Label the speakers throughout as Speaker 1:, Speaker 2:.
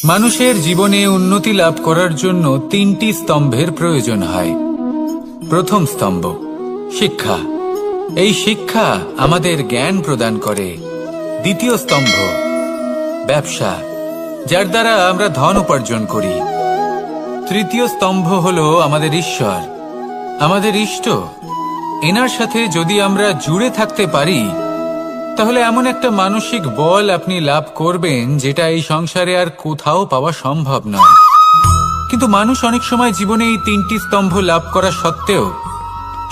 Speaker 1: মানুষের জীবনে উন্নতি লাভ করার জন্য তিনটি স্তম্ভের প্রয়োজন হয়। প্রথম স্তম্ভ শিক্ষা। এই শিক্ষা আমাদের জ্ঞান প্রদান করে। দ্বিতীয় স্তম্ভ ব্যবসা, যার দ্বারা আমরা ধন উপার্জন করি। তৃতীয় স্তম্ভ হলো আমাদের ঈশ্বর, আমাদের ইষ্ট। এনার সাথে যদি আমরা জুড়ে থাকতে পারি, তাহলে এমন একটা মানসিক বল আপনি লাভ করবেন যেটা এই সংসারে আর কোথাও পাওয়া সম্ভব নয়। কিন্তু মানুষ অনেক সময় জীবনে এই তিনটি স্তম্ভ লাভ করা সত্ত্বেও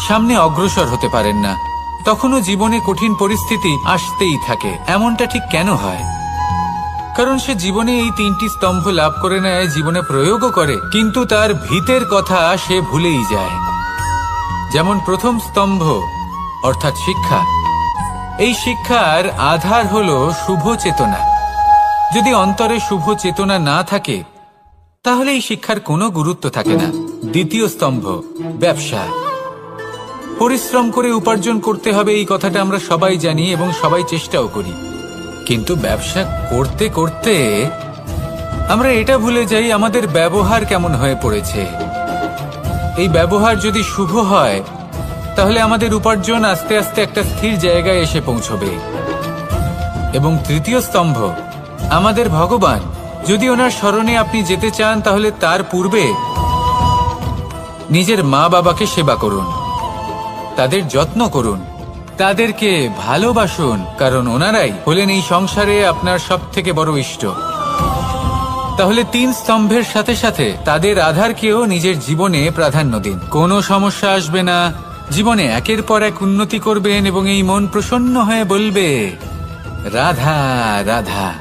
Speaker 1: সামনে অগ্রসর হতে পারেন না। তখনও জীবনে কঠিন পরিস্থিতি আসতেই থাকে। এমনটা ঠিক কেন হয়? কারণ সে জীবনে এই তিনটি স্তম্ভ লাভ করে নেয়, জীবনে প্রয়োগও করে, কিন্তু তার ভিতের কথা সে ভুলেই যায়। যেমন প্রথম স্তম্ভ অর্থাৎ শিক্ষা। এই শিক্ষার আধার হলো শুভ চেতনা। যদি অন্তরে শুভ চেতনা না থাকে, তাহলে এই শিক্ষার কোনো গুরুত্ব থাকে না। দ্বিতীয় স্তম্ভ ব্যবসা। পরিশ্রম করে উপার্জন করতে হবে, এই কথাটা আমরা সবাই জানি এবং সবাই চেষ্টাও করি। কিন্তু ব্যবসা করতে করতে আমরা এটা ভুলে যাই আমাদের ব্যবহার কেমন হয়ে পড়েছে। এই ব্যবহার যদি শুভ হয়, তাহলে আমাদের উপার্জন আস্তে আস্তে একটা স্থির জায়গায় এসে পৌঁছবে। এবং তৃতীয় স্তম্ভ আমাদের ভগবান। যদি ওনার স্মরণে আপনি যেতে চান, তাহলে তার পূর্বে নিজের মা বাবাকে সেবা করুন, তাদের যত্ন করুন, তাদেরকে ভালোবাসুন, কারণ ওনারাই হলেন এই সংসারে আপনার সবথেকে বড় ইষ্ট। তাহলে তিন স্তম্ভের সাথে সাথে তাদের আধারকেও নিজের জীবনে প্রাধান্য দিন। কোনো সমস্যা আসবে না, জীবনে একের পর এক উন্নতি করবেন এবং এই মন প্রসন্ন হয়ে বলবে রাধা রাধা।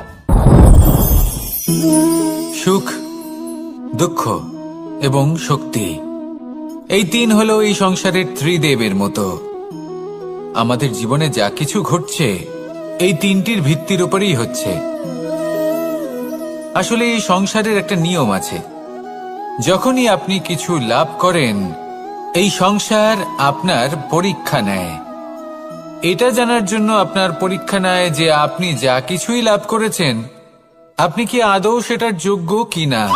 Speaker 1: সুখ, দুঃখ এবং শক্তি, এই তিন হলো এই সংসারের ত্রিদেবের মতো। আমাদের জীবনে যা কিছু ঘটছে এই তিনটির ভিত্তির উপরেই হচ্ছে। আসলে এই সংসারের একটা নিয়ম আছে। যখনই আপনি কিছু লাভ করেন, এই সংসার আপনার পরীক্ষা নেয়। এটা জানার জন্য আপনার পরীক্ষা নেয় যে আপনি যা কিছুই লাভ করেছেন, আপনি কি আদৌ সেটার যোগ্য কিনা।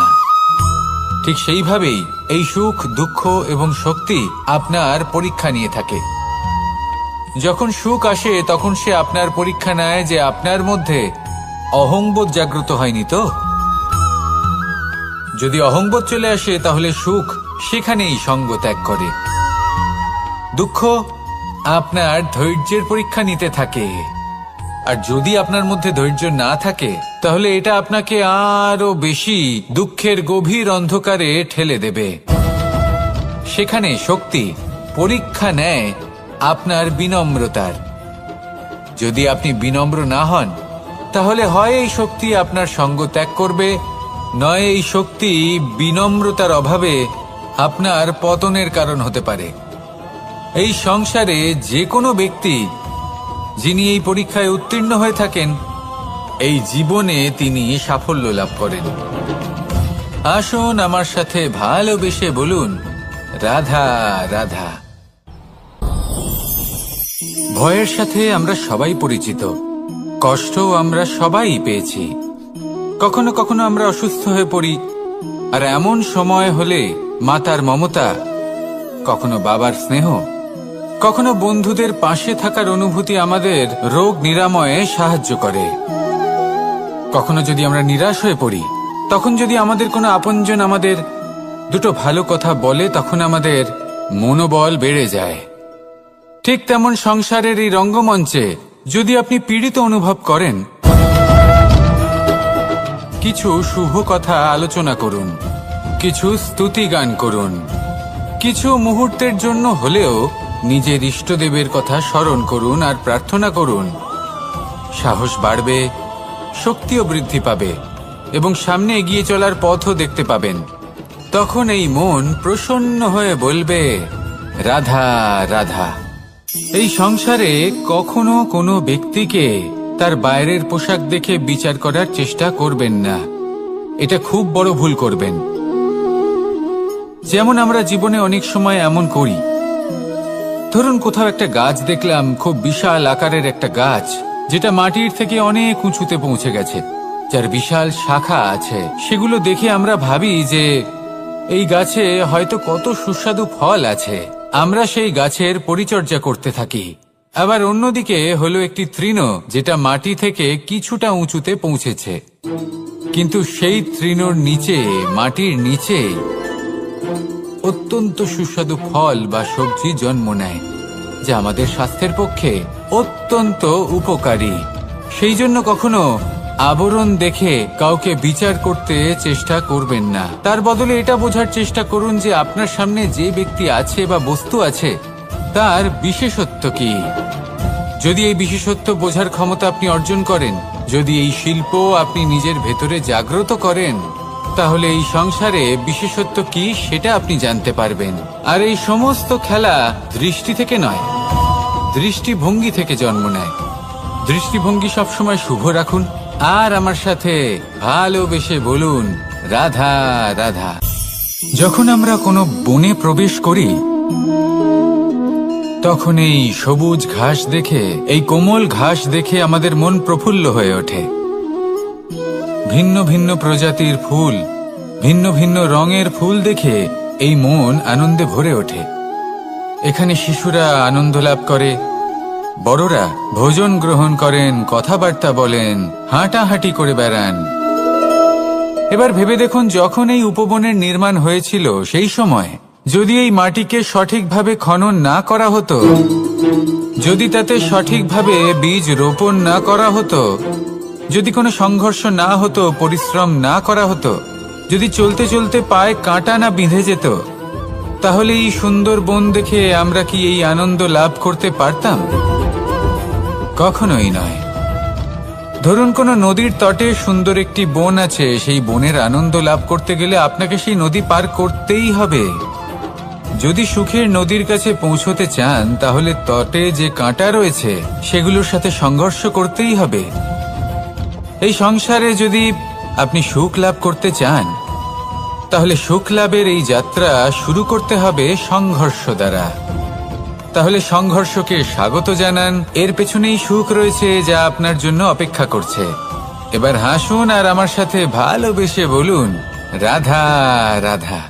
Speaker 1: ঠিক সেইভাবেই এই সুখ, দুঃখ এবং শক্তি আপনার পরীক্ষা নিয়ে থাকে। যখন সুখ আসে, তখন সে আপনার পরীক্ষা নেয় যে আপনার মধ্যে অহংবোধ জাগ্রত হয়নি তো। যদি অহংবোধ চলে আসে, তাহলে সুখ সেখানেই সঙ্গ ত্যাগ করে। দুঃখ আপনার ধৈর্যের পরীক্ষা নিতে থাকে। আর যদি আপনার মধ্যে ধৈর্য না থাকে, তাহলে এটা আপনাকে আরো বেশি দুঃখের গভীর অন্ধকারে ঠেলে দেবে। সেখানে শক্তি পরীক্ষা নেয় আপনার বিনম্রতার। যদি আপনি বিনম্র না হন, তাহলে হয় এই শক্তি আপনার সঙ্গ ত্যাগ করবে, নয় এই শক্তি বিনম্রতার অভাবে আপনার পতনের কারণ হতে পারে। এই সংসারে যে কোনো ব্যক্তি যিনি এই পরীক্ষায় উত্তীর্ণ হয়ে থাকেন, এই জীবনে তিনি সাফল্য লাভ করেন। আসুন আমার সাথে ভালোবেসে বলুন রাধা রাধা। ভয়ের সাথে আমরা সবাই পরিচিত, কষ্টও আমরা সবাই পেয়েছি। কখনো কখনো আমরা অসুস্থ হয়ে পড়ি, আর এমন সময় হলে মাতার মমতা, কখনো বাবার স্নেহ, কখনো বন্ধুদের পাশে থাকার অনুভূতি আমাদের রোগ নিরাময়ে সাহায্য করে। কখনো যদি আমরা নিরাশ হয়ে পড়ি, তখন যদি আমাদের কোনো আপনজন আমাদের দুটো ভালো কথা বলে, তখন আমাদের মনোবল বেড়ে যায়। ঠিক তেমন সংসারের এই রঙ্গমঞ্চে যদি আপনি পীড়িত অনুভব করেন, কিছু শুভ কথা আলোচনা করুন, কিছু স্তুতি গান করুন, কিছু মুহূর্তের জন্য হলেও নিজের ইষ্টদেবের কথা স্মরণ করুন আর প্রার্থনা করুন। সাহস বাড়বে, শক্তিও বৃদ্ধি পাবে এবং সামনে এগিয়ে চলার পথও দেখতে পাবেন। তখন এই মন প্রসন্ন হয়ে বলবে রাধা রাধা। এই সংসারে কখনো কোনো ব্যক্তিকে তার বাইরের পোশাক দেখে বিচার করার চেষ্টা করবেন না। এটা খুব বড় ভুল করবেন। যেমন আমরা জীবনে অনেক সময় এমন করি। ধরুন কোথাও একটা গাছ দেখলাম, খুব বিশাল আকারের একটা গাছ, যেটা মাটির থেকে অনেক উঁচুতে পৌঁছে গেছে। যার বিশাল শাখা আছে, সেগুলো দেখে আমরা ভাবি যে এই গাছে হয়তো কত সুস্বাদু ফল আছে। আমরা সেই গাছের পরিচর্যা করতে থাকি। আবার অন্যদিকে হলো একটি তৃণ, যেটা মাটি থেকে কিছুটা উঁচুতে পৌঁছেছে, কিন্তু সেই তৃণর নিচে, মাটির নিচে অত্যন্ত সুস্বাদু ফল বা সবজি জন্ম নেয়, যা আমাদের স্বাস্থ্যের পক্ষে অত্যন্ত উপকারী। সেই জন্য কখনো আবরণ দেখে কাউকে বিচার করতে চেষ্টা করবেন না। তার বদলে এটা বোঝার চেষ্টা করুন যে আপনার সামনে যে ব্যক্তি আছে বা বস্তু আছে তার বিশেষত্ব কি। যদি এই বিশেষত্ব বোঝার ক্ষমতা আপনি অর্জন করেন, যদি এই শিল্প আপনি নিজের ভেতরে জাগ্রত করেন, তাহলে এই সংসারে বিশেষত্ব কি সেটা আপনি জানতে পারবেন। আর এই সমস্ত খেলা দৃষ্টি থেকে নয়, দৃষ্টিভঙ্গি থেকে জন্ম নেয়। দৃষ্টিভঙ্গি সবসময় শুভ রাখুন আর আমার সাথে ভালোবেসে বলুন, রাধা রাধা। যখন আমরা কোনো বনে প্রবেশ করি, তখন এই সবুজ ঘাস দেখে, এই কোমল ঘাস দেখে আমাদের মন প্রফুল্ল হয়ে ওঠে। ভিন্ন ভিন্ন প্রজাতির ফুল, ভিন্ন ভিন্ন রঙের ফুল দেখে এই মন আনন্দে ভরে ওঠে। এখানে শিশুরা আনন্দ লাভ করে, বড়রা ভোজন গ্রহণ করেন, কথাবার্তা বলেন, হাঁটাহাঁটি করে বেড়ান। এবার ভেবে দেখুন, যখন এই উপবনের নির্মাণ হয়েছিল সেই সময় যদি এই মাটিকে সঠিকভাবে খনন না করা হতো, যদি তাতে সঠিকভাবে বীজ রোপণ না করা হতো, যদি কোনো সংঘর্ষ না হতো, পরিশ্রম না করা হতো, যদি চলতে চলতে পায়ে কাঁটা না বিঁধে যেত, তাহলে এই সুন্দর বন দেখে আমরা কি এই আনন্দ লাভ করতে পারতাম? কখনোই নয়। ধরুন কোনো নদীর তটে সুন্দর একটি বন আছে, সেই বনের আনন্দ লাভ করতে গেলে আপনাকে সেই নদী পার করতেই হবে। যদি সুখের নদীর কাছে পৌঁছতে চান, তাহলে তটে যে কাঁটা রয়েছে সেগুলোর সাথে সংঘর্ষ করতেই হবে। এই সংসারে যদি আপনি সুখ লাভ করতে চান, তাহলে সুখ লাভের এই যাত্রা শুরু করতে হবে সংঘর্ষ দ্বারা। তাহলে সংঘর্ষকে স্বাগত জানান, এর পেছনেই সুখ রয়েছে যা আপনার জন্য অপেক্ষা করছে। এবার হাসুন আর আমার সাথে ভালোবেসে বলুন, রাধা রাধা।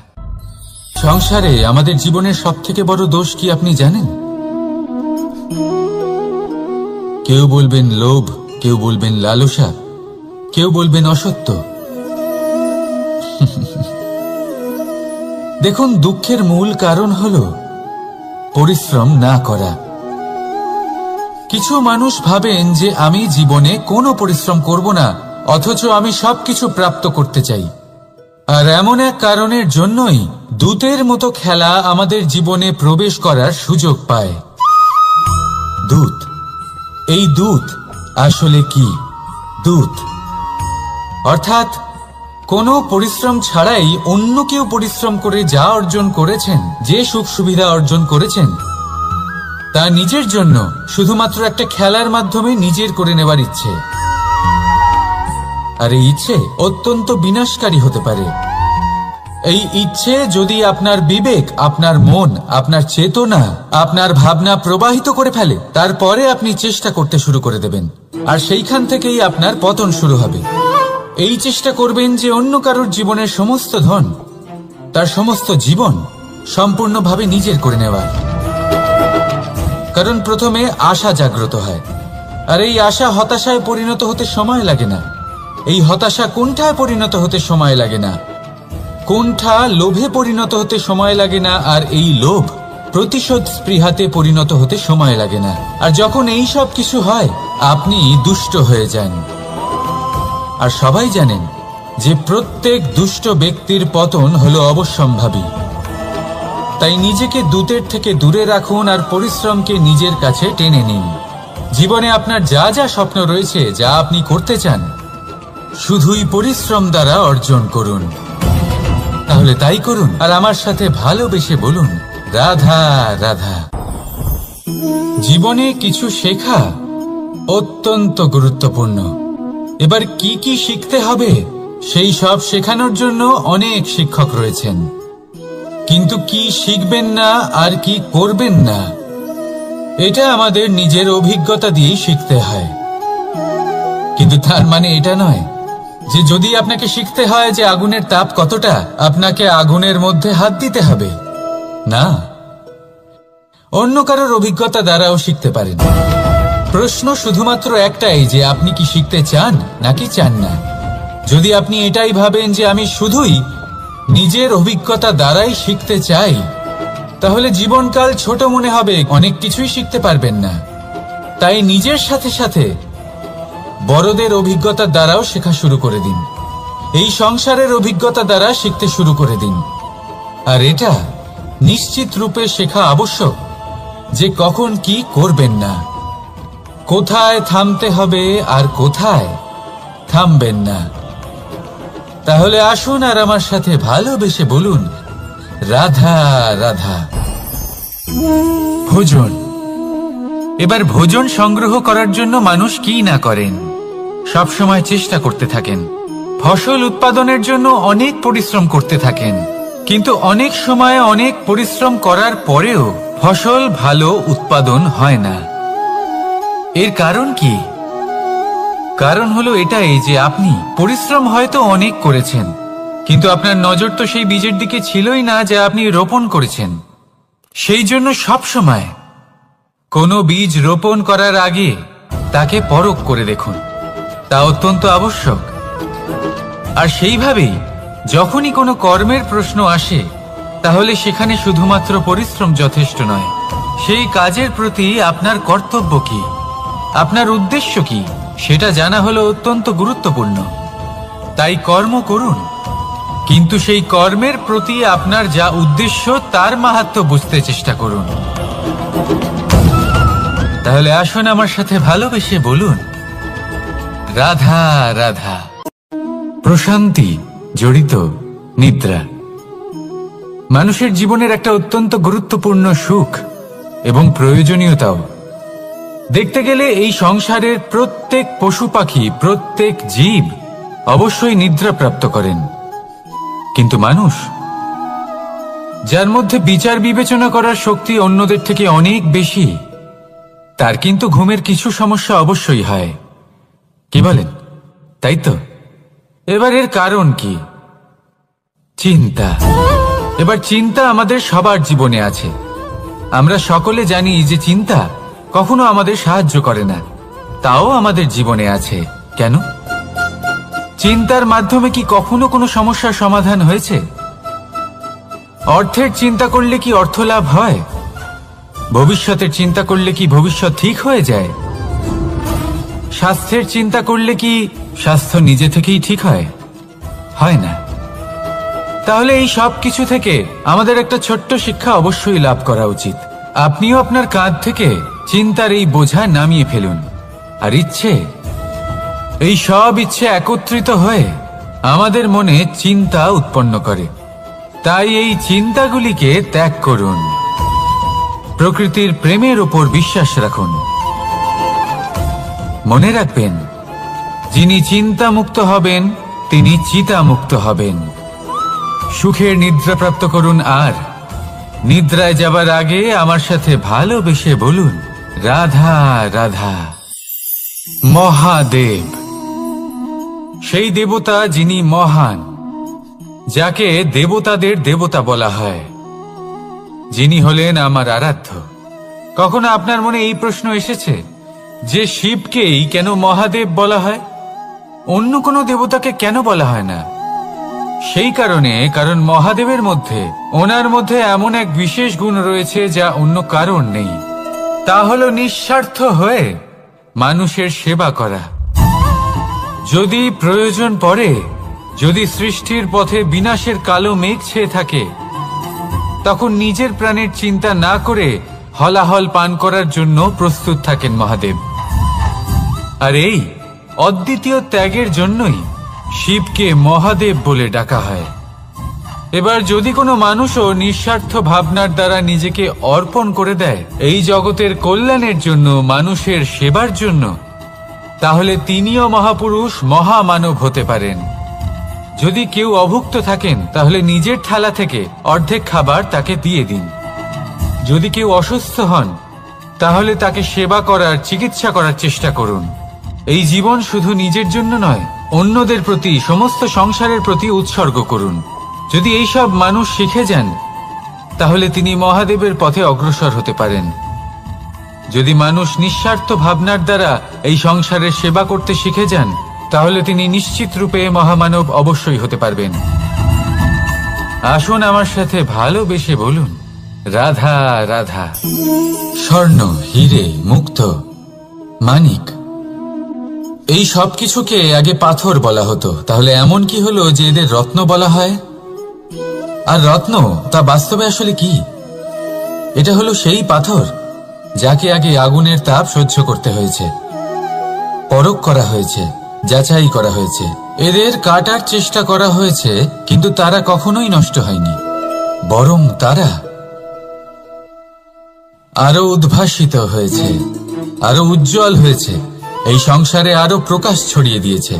Speaker 1: সংসারে আমাদের জীবনের সবথেকে বড় দোষ কি আপনি জানেন? কেউ বলবেন লোভ, কেউ বলবেন লালসা, কেউ বলবেন অসত্য। দেখুন, দুঃখের মূল কারণ হলো পরিশ্রম না করা। কিছু মানুষ ভাবেন যে আমি জীবনে কোনো পরিশ্রম করব না, অথচ আমি সবকিছু প্রাপ্ত করতে চাই। আর এমন এক কারণের জন্যই দূতের মতো খেলা আমাদের জীবনে প্রবেশ করার সুযোগ পায়। দূত। এই দূত আসলে কি? দূত অর্থাৎ কোনো পরিশ্রম ছাড়াই অন্য কেউ পরিশ্রম করে যা অর্জন করেছেন, যে সুখ সুবিধা অর্জন করেছেন, তা নিজের জন্য শুধুমাত্র একটা খেলার মাধ্যমে নিজের করে নেবার ইচ্ছে। আর এই ইচ্ছে অত্যন্ত বিনাশকারী হতে পারে। এই ইচ্ছে যদি আপনার বিবেক, আপনার মন, আপনার চেতনা, আপনার ভাবনা প্রবাহিত করে ফেলে, তারপরে আপনি চেষ্টা করতে শুরু করে দেবেন, আর সেইখান থেকেই আপনার পতন শুরু হবে। এই চেষ্টা করবেন যে অন্য কারোর জীবনের সমস্ত ধন, তার সমস্ত জীবন সম্পূর্ণভাবে নিজের করে নেওয়ার। কারণ প্রথমে আশা জাগ্রত হয়, আর এই আশা হতাশায় পরিণত হতে সময় লাগে না। এই হতাশা কুণ্ঠায় পরিণত হতে সময় লাগে না, কুণ্ঠা লোভে পরিণত হতে সময় লাগে না, আর এই লোভ প্রতিশোধ স্পৃহাতে পরিণত হতে সময় লাগে না। আর যখন এই সব কিছু হয়, আপনি দুষ্ট হয়ে যান। আর সবাই জানেন যে প্রত্যেক দুষ্ট ব্যক্তির পতন হলো অবশ্যম্ভাবী। তাই নিজেকে দূতের থেকে দূরে রাখুন আর পরিশ্রমকে নিজের কাছে টেনে নিন। জীবনে আপনার যা যা স্বপ্ন রয়েছে, যা আপনি করতে চান, শুধুই পরিশ্রম দ্বারা অর্জন করুন। তাহলে তাই করুন আর আমার সাথে ভালোবেসে বলুন, রাধা রাধা। জীবনে কিছু শেখা অত্যন্ত গুরুত্বপূর্ণ। এবার কি কি শিখতে হবে, সেই সব শেখানোর জন্য অনেক শিক্ষক রয়েছেন, কিন্তু কি শিখবেন না আর কি করবেন না, এটা আমাদের নিজের অভিজ্ঞতা দিয়েই শিখতে হয়। কিন্তু তার মানে এটা নয় যে যদি আপনাকে শিখতে হয় যে আগুনের তাপ কতটা, আপনাকে আগুনের মধ্যে হাত দিতে হবে না, অন্য কারোর অভিজ্ঞতা দ্বারাও শিখতে পারেন। প্রশ্ন শুধুমাত্র একটাই যে আপনি কি শিখতে চান নাকি চান না। যদি আপনি এটাই ভাবেন যে আমি শুধুই নিজের অভিজ্ঞতা দ্বারাই শিখতে চাই, তাহলে জীবনকাল ছোট মনে হবে, অনেক কিছুই শিখতে পারবেন না। তাই নিজের সাথে সাথে বড়দের অভিজ্ঞতা দ্বারাও শেখা শুরু করে দিন। এই সংসারের অভিজ্ঞতা দ্বারা শিখতে শুরু করে দিন। আর এটা নিশ্চিত রূপে শেখা আবশ্যক যে কখন কি করবেন না, কোথায় থামতে হবে আর কোথায় থামবেন না। তাহলে আসুন আর আমার সাথে ভালোবেসে বলুন, রাধা রাধা। ভোজন। এবার ভোজন সংগ্রহ করার জন্য মানুষ কি না করেন, সবসময় চেষ্টা করতে থাকেন। ফসল উৎপাদনের জন্য অনেক পরিশ্রম করতে থাকেন, কিন্তু অনেক সময় অনেক পরিশ্রম করার পরেও ফসল ভালো উৎপাদন হয় না। এর কারণ কি? কারণ হলো এটাই যে আপনি পরিশ্রম হয়তো অনেক করেছেন, কিন্তু আপনার নজর তো সেই বীজের দিকে ছিলই না যা আপনি রোপণ করেছেন। সেই জন্য সবসময় কোনো বীজ রোপণ করার আগে তাকে পরখ করে দেখুন, তা অত্যন্ত আবশ্যক। আর সেইভাবেই যখনই কোনো কর্মের প্রশ্ন আসে, তাহলে সেখানে শুধুমাত্র পরিশ্রম যথেষ্ট নয়। সেই কাজের প্রতি আপনার কর্তব্য কি, আপনার উদ্দেশ্য কি, সেটা জানা হলো অত্যন্ত গুরুত্বপূর্ণ। তাই কর্ম করুন, কিন্তু সেই কর্মের প্রতি আপনার যা উদ্দেশ্য তার মাহাত্ম্য বুঝতে চেষ্টা করুন। তাহলে আসুন আমার সাথে ভালোবেসে বলুন, রাধা রাধা। প্রশান্তি জড়িত নিদ্রা মানুষের জীবনের একটা অত্যন্ত গুরুত্বপূর্ণ সুখ এবং প্রয়োজনীয়তাও। দেখতে গেলে এই সংসারের প্রত্যেক পশু পাখি, প্রত্যেক জীব অবশ্যই নিদ্রা প্রাপ্ত করেন, কিন্তু মানুষ, যার মধ্যে বিচার বিবেচনা করার শক্তি অন্যদের থেকে অনেক বেশি, তার কিন্তু ঘুমের কিছু সমস্যা অবশ্যই হয়। কি বলেন? তাই তো। এবার এর কারণ কি? চিন্তা। এবার চিন্তা আমাদের সবার জীবনে আছে। আমরা সকলে জানি যে চিন্তা কখনো আমাদের সাহায্য করে না, তাও আমাদের জীবনে আছে। কেন? চিন্তার মাধ্যমে কি কখনো কোনো সমস্যার সমাধান হয়েছে? অর্থের চিন্তা করলে কি অর্থ লাভ হয়? ভবিষ্যতের চিন্তা করলে কি ভবিষ্যৎ ঠিক হয়ে যায়? স্বাস্থ্যের চিন্তা করলে কি স্বাস্থ্য নিজে থেকেই ঠিক হয়? হয় না। তাহলে এই সব কিছু থেকে আমাদের একটা ছোট্ট শিক্ষা অবশ্যই লাভ করা উচিত। আপনিও আপনার কাঁধ থেকে চিন্তার এই বোঝা নামিয়ে ফেলুন। আর ইচ্ছে, এই সব ইচ্ছে একত্রিত হয়ে আমাদের মনে চিন্তা উৎপন্ন করে। তাই এই চিন্তাগুলিকে ত্যাগ করুন। প্রকৃতির প্রেমের উপর বিশ্বাস রাখুন। মনে রাখবেন, যিনি চিন্তা মুক্ত হবেন তিনি চিতা মুক্ত হবেন। সুখের নিদ্রা প্রাপ্ত করুন, আর নিদ্রায় যাবার আগে আমার সাথে ভালোবেসে বলুন, রাধা রাধা। মহাদেব, সেই দেবতা যিনি মহান, যাকে দেবতাদের দেবতা বলা হয়, যিনি হলেন আমার আরাধ্য। কখনো আপনার মনে এই প্রশ্ন এসেছে যে শিবকেই কেন মহাদেব বলা হয়, অন্য কোনো দেবতাকে কেন বলা হয় না? সেই কারণ মহাদেবের মধ্যে, ওনার মধ্যে এমন এক বিশেষ গুণ রয়েছে যা অন্য কারণ নেই। তা হলো নিঃস্বার্থ হয়ে মানুষের সেবা করা। যদি প্রয়োজন পড়ে, যদি সৃষ্টির পথে বিনাশের কালো মেঘ ছেয়ে থাকে, তখন নিজের প্রাণের চিন্তা না করে হলাহল পান করার জন্য প্রস্তুত থাকেন মহাদেব। আর এই অদ্বিতীয় ত্যাগের জন্যই শিবকে মহাদেব বলে ডাকা হয়। এবার যদি কোনো মানুষও নিঃস্বার্থ ভাবনার দ্বারা নিজেকে অর্পণ করে দেয় এই জগতের কল্যাণের জন্য, মানুষের সেবার জন্য, তাহলে তিনিও মহাপুরুষ, মহামানব হতে পারেন। যদি কেউ অভুক্ত থাকেন, তাহলে নিজের থালা থেকে অর্ধেক খাবার তাকে দিয়ে দিন। যদি কেউ অসুস্থ হন, তাহলে তাকে সেবা করার, চিকিৎসা করার চেষ্টা করুন। এই জীবন শুধু নিজের জন্য নয়, অন্যদের প্রতি, সমস্ত সংসারের প্রতি উৎসর্গ করুন। যদি এইসব মানুষ শিখে যান, তাহলে তিনি মহাদেবের পথে অগ্রসর হতে পারেন। যদি মানুষ নিঃস্বার্থ ভাবনার দ্বারা এই সংসারের সেবা করতে শিখে যান, তাহলে তিনি নিশ্চিত রূপে মহামানব অবশ্যই হতে পারবেন। আসুন আমার সাথে ভালোবেসে বলুন, রাধা রাধা। স্বর্ণ, হিরে, মুক্ত, মানিক, এই সব কিছুকে আগে পাথর বলা হতো। তাহলে এমন কি হলো যে এদের রত্ন বলা হয়? আর রত্ন তা বাস্তবে আসলে কি? এটা হলো সেই পাথর যাকে আগে আগুনের তাপ সহ্য করতে হয়েছে, পরখ করা হয়েছে, যাচাই করা হয়েছে, এদের কাটার চেষ্টা করা হয়েছে, কিন্তু তারা কখনোই নষ্ট হয়নি, বরং তারা আরো উদ্ভাসিত হয়েছে, আরো উজ্জ্বল হয়েছে, এই সংসারে আরো প্রকাশ ছড়িয়ে দিয়েছে।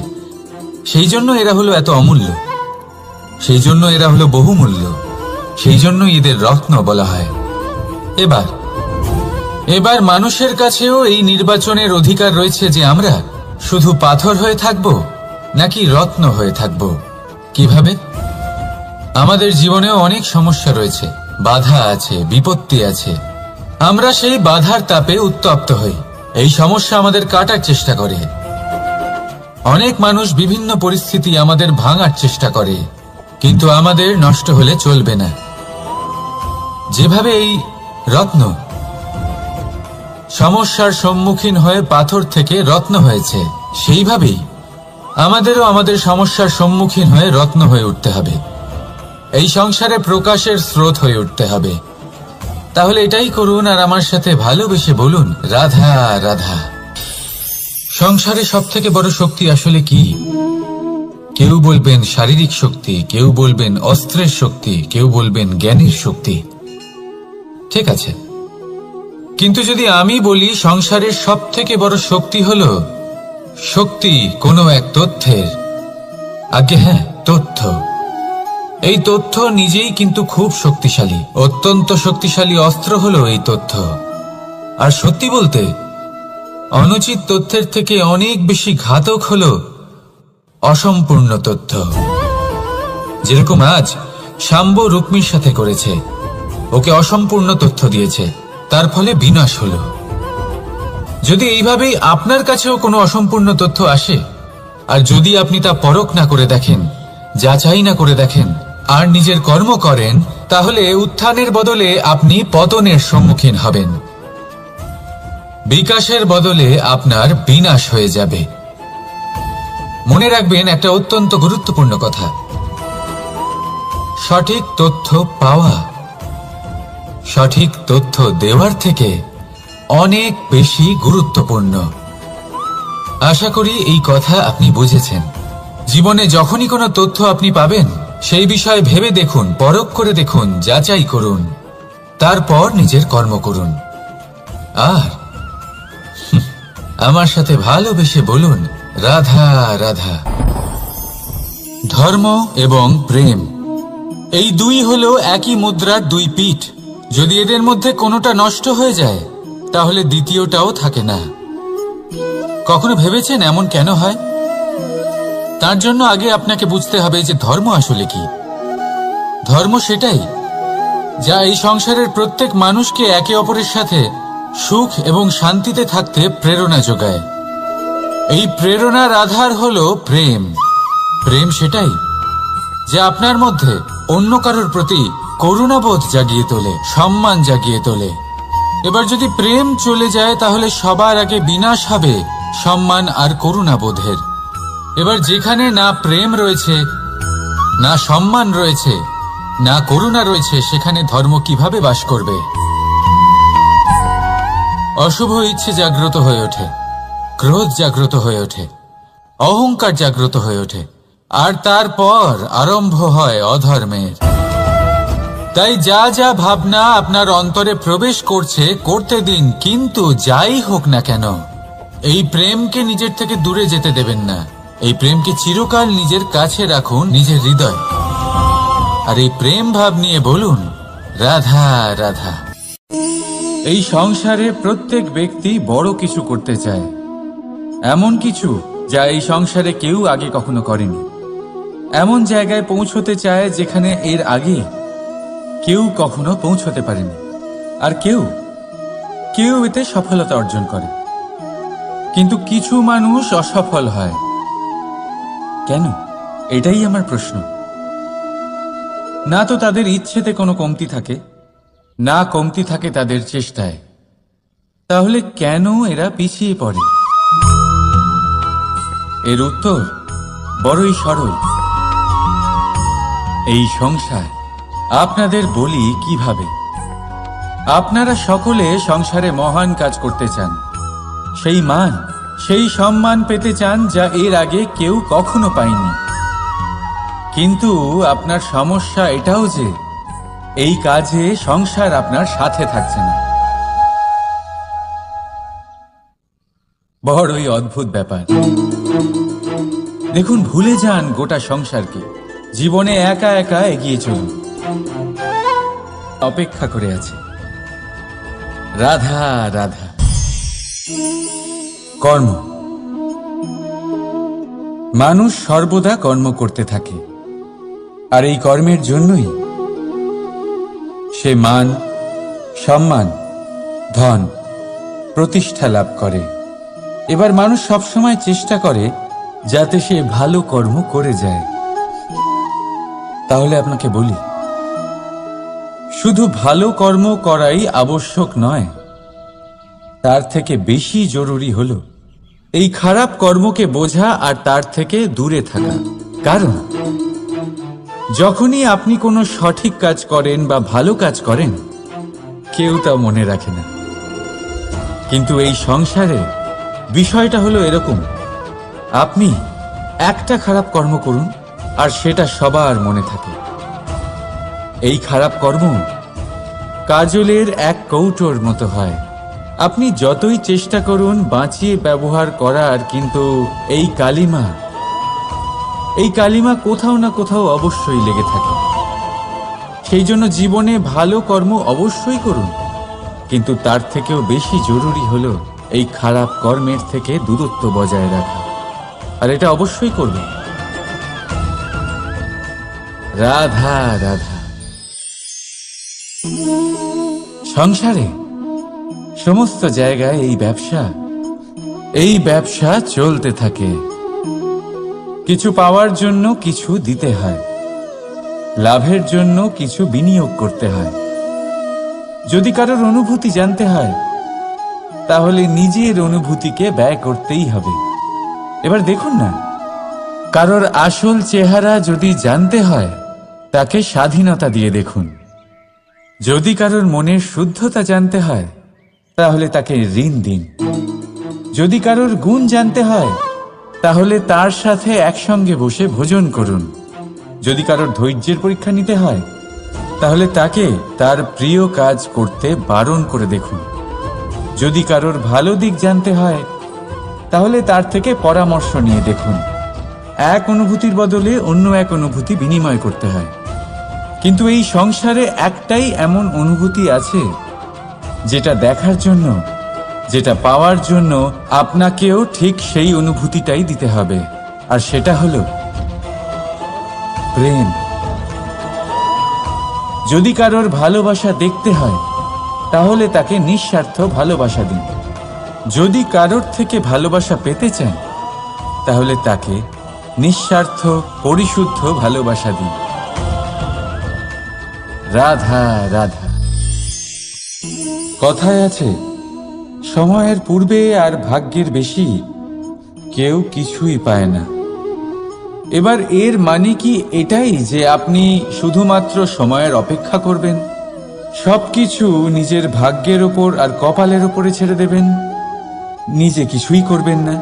Speaker 1: সেই জন্য এরা হলো এত অমূল্য, সেই জন্য এরা হলো বহুমূল্য, সেই জন্য এদের রত্ন বলা হয়। এবার মানুষের কাছেও এই নির্বাচনের অধিকার রয়েছে যে আমরা শুধু পাথর হয়ে থাকব নাকি রত্ন হয়ে থাকব। কিভাবে? আমাদের জীবনেও অনেক সমস্যা রয়েছে, বাধা আছে, বিপত্তি আছে। আমরা সেই বাধার তাপে উত্তপ্ত হই, এই সমস্যা আমাদের কাটার চেষ্টা করে। অনেক মানুষ বিভিন্ন পরিস্থিতি আমাদের ভাঙার চেষ্টা করে, কিন্তু আমাদের নষ্ট হলে চলবে না। যেভাবে এই রত্ন সমস্যার সম্মুখীন হয়ে পাথর থেকে রত্ন হয়েছে, সেইভাবেই আমাদেরও আমাদের সমস্যার সম্মুখীন হয়ে রত্ন হয়ে উঠতে হবে, এই সংসারে প্রকাশের স্রোত হয়ে উঠতে হবে। তাহলে এটাই করুন আর আমার সাথে ভালোবেসে বলুন, রাধা রাধা। সংসারে সব থেকে বড় শক্তি আসলে কি? কেউ বলবেন শারীরিক শক্তি, কেউ বলবেন অস্ত্রের শক্তি, কেউ বলবেন জ্ঞানের শক্তি। ঠিক আছে, কিন্তু যদি আমি বলি সংসারের সব থেকে বড় শক্তি হলো শক্তি কোনো এক তথ্যের, আগে হ্যাঁ, তথ্য। এই তথ্য নিজেই কিন্তু খুব শক্তিশালী, অত্যন্ত শক্তিশালী অস্ত্র হলো এই তথ্য। আর সত্যি বলতে, অনুচিত তথ্যের থেকে অনেক বেশি ঘাতক হলো অসম্পূর্ণ তথ্য। যেরকম আজ শাম্ব রুক্মির সাথে করেছে, ওকে অসম্পূর্ণ তথ্য দিয়েছে, তার ফলে বিনাশ হলো। যদি এইভাবেই আপনার কাছেও কোনো অসম্পূর্ণ তথ্য আসে, আর যদি আপনি তা পরখ না করে দেখেন, যাচাই না করে দেখেন, আর নিজের কর্ম করেন, তাহলে উত্থানের বদলে আপনি পতনের সম্মুখীন হবেন, বিকাশের বদলে আপনার বিনাশ হয়ে যাবে। মনে রাখবেন একটা অত্যন্ত গুরুত্বপূর্ণ কথা, সঠিক তথ্য পাওয়া সঠিক তথ্য দেওয়ার থেকে অনেক বেশি গুরুত্বপূর্ণ। আশা করি এই কথা আপনি বুঝেছেন। জীবনে যখনই কোনো তথ্য আপনি পাবেন, সেই বিষয়ে ভেবে দেখুন, পরখ করে দেখুন, যাচাই করুন, তারপর নিজের কর্ম করুন। আর আমার সাথে ভালোবেসে বলুন, রাধা রাধা। ধর্ম এবং প্রেম, এই দুই হলো একই মুদ্রার দুই পিঠ। যদি এদের মধ্যে কোনোটা নষ্ট হয়ে যায়, তাহলে দ্বিতীয়টাও থাকে না। কখনো ভেবেছেন এমন কেন হয়? তার জন্য আগে আপনাকে বুঝতে হবে যে ধর্ম আসলে কি। ধর্ম সেটাই যা এই সংসারের প্রত্যেক মানুষকে একে অপরের সাথে সুখ এবং শান্তিতে থাকতে প্রেরণা যোগায়। এই প্রেরণার আধার হলো প্রেম। প্রেম সেটাই যা আপনার মধ্যে অন্য কারোর প্রতি করুণাবোধ জাগিয়ে তোলে, সম্মান জাগিয়ে তোলে। এবার যদি প্রেম চলে যায়, তাহলে সবার আগে বিনাশ হবে সম্মান আর করুণাবোধের। এবার যেখানে না প্রেম রয়েছে, না সম্মান রয়েছে, না করুণা রয়েছে, সেখানে ধর্ম কিভাবে বাস করবে? অশুভ ইচ্ছে জাগ্রত হয়ে ওঠে, ক্রোধ জাগ্রত হয়ে ওঠে, অহংকার জাগ্রত হয়ে ওঠে, আর তারপর আরম্ভ হয় অধর্মের। তাই যা যা ভাবনা আপনার অন্তরে প্রবেশ করছে, করতে দিন, কিন্তু যাই হোক না কেন, এই প্রেমকে নিজের থেকে দূরে যেতে দেবেন না। এই প্রেমকে চিরকাল নিজের কাছে রাখুন, নিজের হৃদয়। আর এই প্রেম ভাব নিয়ে বলুন, রাধা রাধা। এই সংসারে প্রত্যেক ব্যক্তি বড় কিছু করতে চায়, এমন কিছু যা এই সংসারে কেউ আগে কখনো করেনি। এমন জায়গায় পৌঁছতে চায় যেখানে এর আগে কেউ কখনো পৌঁছতে পারেনি, আর কেউ এতে সফলতা অর্জন করে। কিন্তু কিছু মানুষ অসফল হয় কেন? এটাই আমার প্রশ্ন। না তো তাদের ইচ্ছেতে কোনো কমতি থাকে, না কমতি থাকে তাদের চেষ্টায়। তাহলে কেন এরা পিছিয়ে পড়ে? এর উত্তর বড়ই সরল। এই সংসার। আপনাদের বলি কিভাবে। আপনারা সকলে সংসারে মহান কাজ করতে চান, সেই মান, সেই সম্মান পেতে চান যা এর আগে কেউ কখনো পায়নি। কিন্তু আপনার সমস্যা এটাও যে এই কাজে সংসার আপনার সাথে থাকছে না। বড়ই অদ্ভুত ব্যাপার। দেখুন, ভুলে যান গোটা সংসারকে। জীবনে একা একা এগিয়ে চলুন। অপেক্ষা করে আছে রাধা রাধা। কর্ম। মানুষ সর্বদা কর্ম করতে থাকে, আর এই কর্মের জন্যই সে মান, সম্মান, ধন, প্রতিষ্ঠা লাভ করে। এবার মানুষ সবসময় চেষ্টা করে যাতে সে ভালো কর্ম করে যায়। তাহলে আপনাকে বলি, শুধু ভালো কর্ম করাই আবশ্যক নয়, তার থেকে বেশি জরুরি হলো এই খারাপ কর্মকে বোঝা আর তার থেকে দূরে থাকা। কারণ যখনই আপনি কোনো সঠিক কাজ করেন বা ভালো কাজ করেন, কেউ তা মনে রাখে না। কিন্তু এই সংসারে বিষয়টা হলো এরকম, আপনি একটা খারাপ কর্ম করুন আর সেটা সবার মনে থাকে। এই খারাপ কর্ম কাজলের এক কৌটোর মতো হয়। আপনি যতই চেষ্টা করুন বাঁচিয়ে ব্যবহার করার, কিন্তু এই কালিমা কোথাও না কোথাও অবশ্যই লেগে থাকে। সেই জন্য জীবনে ভালো কর্ম অবশ্যই করুন, কিন্তু তার থেকেও বেশি জরুরি হলো এই খারাপ কর্মের থেকে দূরত্ব বজায় রাখা। আর এটা অবশ্যই করবেন। রাধা রাধা। সংসারে সমস্ত জায়গায় এই ব্যবসা চলতে থাকে। কিছু পাওয়ার জন্য কিছু দিতে হয়, লাভের জন্য কিছু বিনিয়োগ করতে হয়। যদি কারোর অনুভূতি জানতে হয়, তাহলে নিজের অনুভূতিকে ব্যয় করতেই হবে। এবার দেখুন না, কারোর আসল চেহারা যদি জানতে হয়, তাকে স্বাধীনতা দিয়ে দেখুন। যদি কারোর মনের শুদ্ধতা জানতে হয়, তাহলে তাকে ঋণ দিন। যদি কারোর গুণ জানতে হয়, তাহলে তার সাথে একসঙ্গে বসে ভোজন করুন। যদি কারোর ধৈর্যের পরীক্ষা নিতে হয়, তাহলে তাকে তার প্রিয় কাজ করতে বারণ করে দেখুন। যদি কারোর ভালো দিক জানতে হয়, তাহলে তার থেকে পরামর্শ নিয়ে দেখুন। এক অনুভূতির বদলে অন্য এক অনুভূতি বিনিময় করতে হয়। কিন্তু এই সংসারে একটাই এমন অনুভূতি আছে যেটা দেখার জন্য, যেটা পাওয়ার জন্য আপনাকেও ঠিক সেই অনুভূতিটাই দিতে হবে, আর সেটা হলো প্রেম। যদি কারোর ভালোবাসা দেখতে হয়, তাহলে তাকে নিঃস্বার্থ ভালোবাসা দিন। যদি কারোর থেকে ভালোবাসা পেতে চান, তাহলে তাকে নিঃস্বার্থ পরিশুদ্ধ ভালোবাসা দিন। রাধা রাধা। কথায় আছে, সময়ের পূর্বে আর ভাগ্যের বেশি কেউ কিছুই পায় না। এবার এর মানে কি এটাই যে আপনি শুধুমাত্র সময়ের অপেক্ষা করবেন, সবকিছু নিজের ভাগ্যের ওপর আর কপালের ওপরে ছেড়ে দেবেন, নিজে কিছুই করবেন না?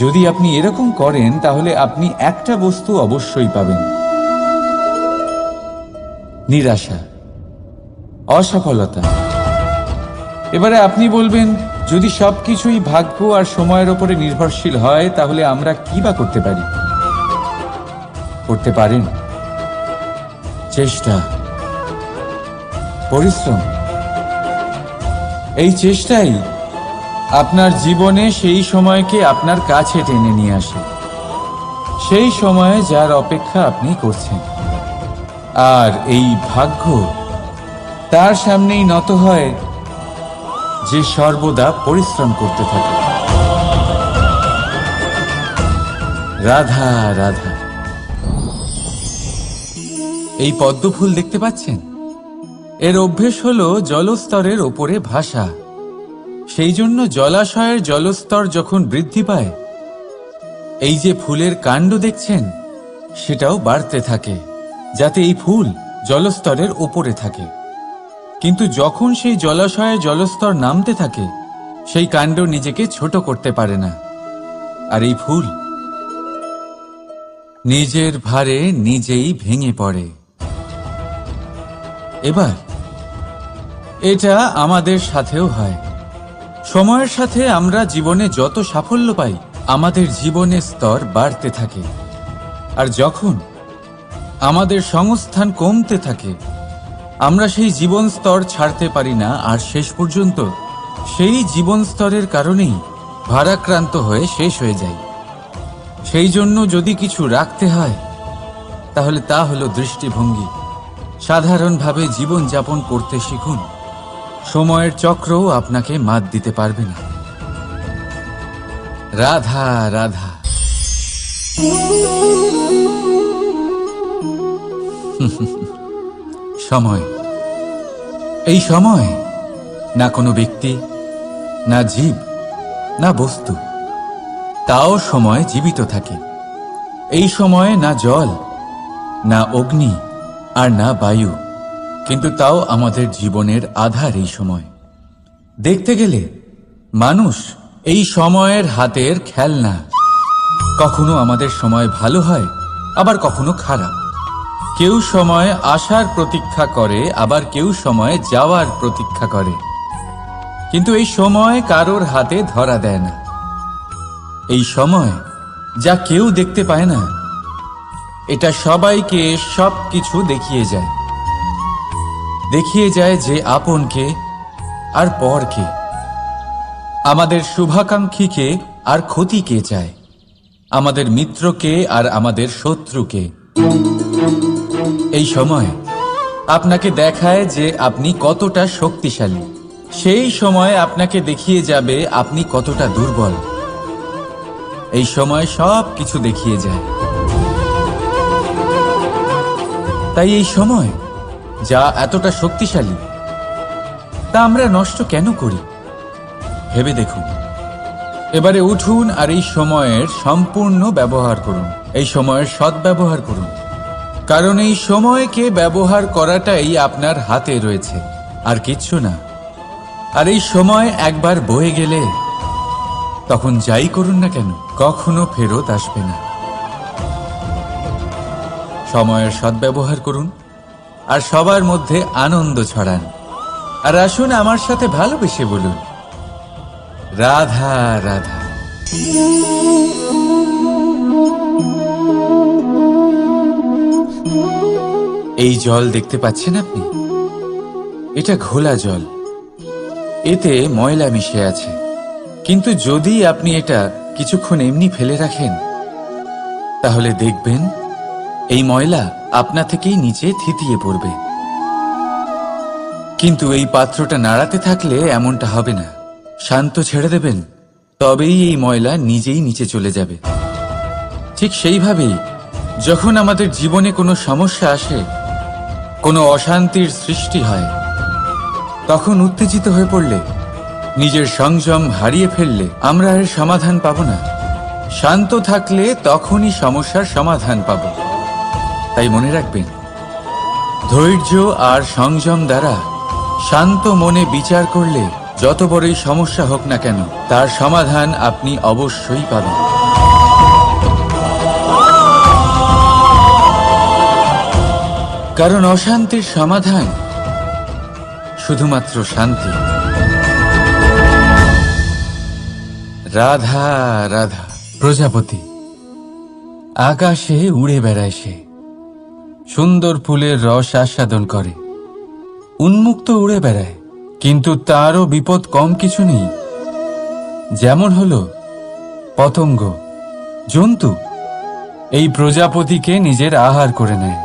Speaker 1: যদি আপনি এরকম করেন, তাহলে আপনি একটা বস্তু অবশ্যই পাবেন: নিরাশা, অসফলতা। এবারে আপনি বলবেন, যদি সবকিছুই ভাগ্য আর সময়ের ওপরে নির্ভরশীল হয়, তাহলে আমরা কি বা করতে পারি? করতে পারেন চেষ্টা, পরিশ্রম। এই চেষ্টাই আপনার জীবনে সেই সময়কে আপনার কাছে টেনে নিয়ে আসে, সেই সময়ে যার অপেক্ষা আপনি করছেন। আর এই ভাগ্য তার সামনেই নত হয় যে সর্বদা পরিশ্রম করতে থাকে। রাধা রাধা। এই পদ্মফুল দেখতে পাচ্ছেন? এর অভ্যেস হলো জলস্তরের ওপরে ভাসা। সেই জন্য জলাশয়ের জলস্তর যখন বৃদ্ধি পায়, এই যে ফুলের কাণ্ড দেখছেন সেটাও বাড়তে থাকে, যাতে এই ফুল জলস্তরের ওপরে থাকে। কিন্তু যখন সেই জলাশয়ে জলস্তর নামতে থাকে, সেই কাণ্ড নিজেকে ছোট করতে পারে না, আর এই ফুল নিজের ভারে নিজেই ভেঙে পড়ে। এবার এটা আমাদের সাথেও হয়। সময়ের সাথে আমরা জীবনে যত সাফল্য পাই, আমাদের জীবনের স্তর বাড়তে থাকে। আর যখন আমাদের সংস্থান কমতে থাকে, আমরা সেই জীবন স্তর ছাড়তে পারি না, আর শেষ পর্যন্ত সেই জীবন স্তরের কারণেই ভারাক্রান্ত হয়ে শেষ হয়ে যায়। সেই জন্য যদি কিছু রাখতে হয়, তাহলে তা হলো দৃষ্টিভঙ্গি। সাধারণভাবে জীবন যাপন করতে শিখুন। সময়ের চক্রও আপনাকে মাত দিতে পারবে না। রাধা রাধা। সময়, এই সময় না কোনো ব্যক্তি, না জীব, না বস্তু, তাও সময় জীবিত থাকে। এই সময়ে না জল, না অগ্নি, আর না বায়ু, কিন্তু তাও আমাদের জীবনের আধার। এই সময় দেখতে গেলে মানুষ এই সময়ের হাতের খেলনা। কখনো আমাদের সময় ভালো হয়, আবার কখনো খারাপ। কেউ সময় আসার প্রতীক্ষা করে, আবার কেউ সময় যাওয়ার প্রতীক্ষা করে, কিন্তু এই সময় কারোর হাতে ধরা দেয় না। এই সময় যা কেউ দেখতে পায় না, এটা সবাইকে সবকিছু দেখিয়ে যায়। দেখিয়ে যায় যে আপনকে আর পরকে, আমাদের শুভাকাঙ্ক্ষীকে আর ক্ষতি কে চায়, আমাদের মিত্রকে আর আমাদের শত্রুকে। এই সময় আপনাকে দেখায় যে আপনি কতটা শক্তিশালী, সেই সময় আপনাকে দেখিয়ে যাবে আপনি কতটা দুর্বল। এই সময় সব কিছু দেখিয়ে যায়। তাই এই সময় যা এতটা শক্তিশালী, তা আমরা নষ্ট কেন করি? ভেবে দেখুন। এবারে উঠুন আর এই সময়ের সম্পূর্ণ ব্যবহার করুন। এই সময়ের সদ্ব্যবহার করুন, কারণ এই সময়কে ব্যবহার করাটাই আপনার হাতে রয়েছে, আর কিচ্ছু না। আর এই সময় একবার বয়ে গেলে, তখন যাই করুন না কেন, কখনো ফেরত আসবে না। সময়ের সদ্ব্যবহার করুন আর সবার মধ্যে আনন্দ ছড়ান। আর আসুন আমার সাথে ভালোবেসে বলুন, রাধা রাধা। এই জল দেখতে পাচ্ছেন আপনি? এটা ঘোলা জল, এতে ময়লা মিশে আছে। কিন্তু যদি আপনি এটা কিছুক্ষণ এমনি ফেলে রাখেন, তাহলে দেখবেন এই ময়লা আপনা থেকেই নিচে থিতিয়ে পড়বে। কিন্তু এই পাত্রটা নাড়াতে থাকলে এমনটা হবে না। শান্ত ছেড়ে দেবেন, তবেই এই ময়লা নিজেই নিচে চলে যাবে। ঠিক সেইভাবেই যখন আমাদের জীবনে কোনো সমস্যা আসে, কোনো অশান্তির সৃষ্টি হয়, তখন উত্তেজিত হয়ে পড়লে, নিজের সংযম হারিয়ে ফেললে আমরা এর সমাধান পাব না। শান্ত থাকলে তখনই সমস্যার সমাধান পাব। তাই মনে রাখবেন, ধৈর্য আর সংযম দ্বারা শান্ত মনে বিচার করলে যত বড়ই সমস্যা হোক না কেন, তার সমাধান আপনি অবশ্যই পাবেন। কারণ অশান্তির সমাধান শুধুমাত্র শান্তি। রাধা রাধা। প্রজাপতি আকাশে উড়ে বেড়ায়, সে সুন্দর ফুলের রস আস্বাদন করে, উন্মুক্ত উড়ে বেড়ায়, কিন্তু তারও বিপদ কম কিছু নেই। যেমন হলো পতঙ্গ, জন্তু। এই প্রজাপতিকে নিজের আহার করে নেয়,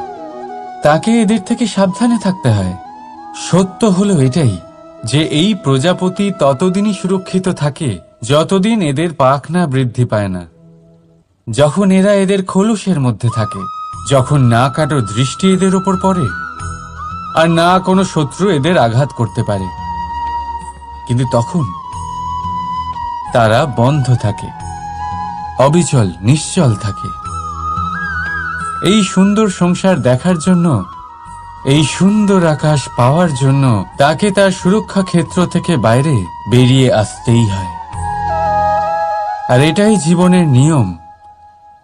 Speaker 1: তাকে এদের থেকে সাবধানে থাকতে হয়। সত্য হলো এটাই যে এই প্রজাপতি ততদিনই সুরক্ষিত থাকে যতদিন এদের পাখনা বৃদ্ধি পায় না। যখন এরা এদের খোলসের মধ্যে থাকে, যখন না কারো দৃষ্টি এদের ওপর পড়ে আর না কোনো শত্রু এদের আঘাত করতে পারে, কিন্তু তখন তারা বন্ধ থাকে, অবিচল নিশ্চল থাকে। এই সুন্দর সংসার দেখার জন্য, এই সুন্দর আকাশ পাওয়ার জন্য তাকে তার সুরক্ষা ক্ষেত্র থেকে বাইরে বেরিয়ে আসতেই হয়। আর এটাই জীবনের নিয়ম।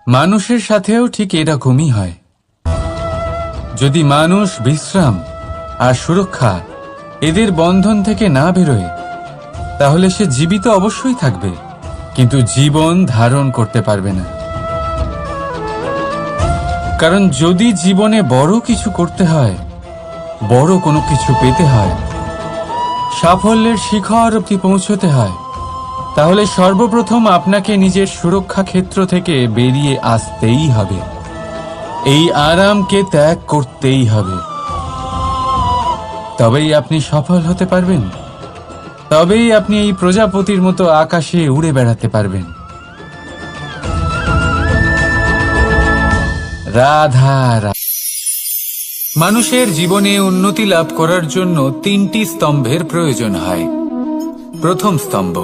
Speaker 1: মানুষের সাথেও ঠিক এরকমই হয়। যদি মানুষ বিশ্রাম আর সুরক্ষা এদের বন্ধন থেকে না বেরোয়, তাহলে সে জীবিত অবশ্যই থাকবে, কিন্তু জীবন ধারণ করতে পারবে না। কারণ যদি জীবনে বড় কিছু করতে হয়, বড় কোনো কিছু পেতে হয়, সাফল্যের শিখর অবধি পৌঁছতে হয়, তাহলে সর্বপ্রথম আপনাকে নিজের সুরক্ষা ক্ষেত্র থেকে বেরিয়ে আসতেই হবে। এই আরামকে ত্যাগ করতেই হবে। তবেই আপনি সফল হতে পারবেন, তবেই আপনি এই প্রজাপতির মতো আকাশে উড়ে বেড়াতে পারবেন। রাধা রাধা। মানুষের জীবনে উন্নতি লাভ করার জন্য তিনটি স্তম্ভের প্রয়োজন হয়। প্রথম স্তম্ভ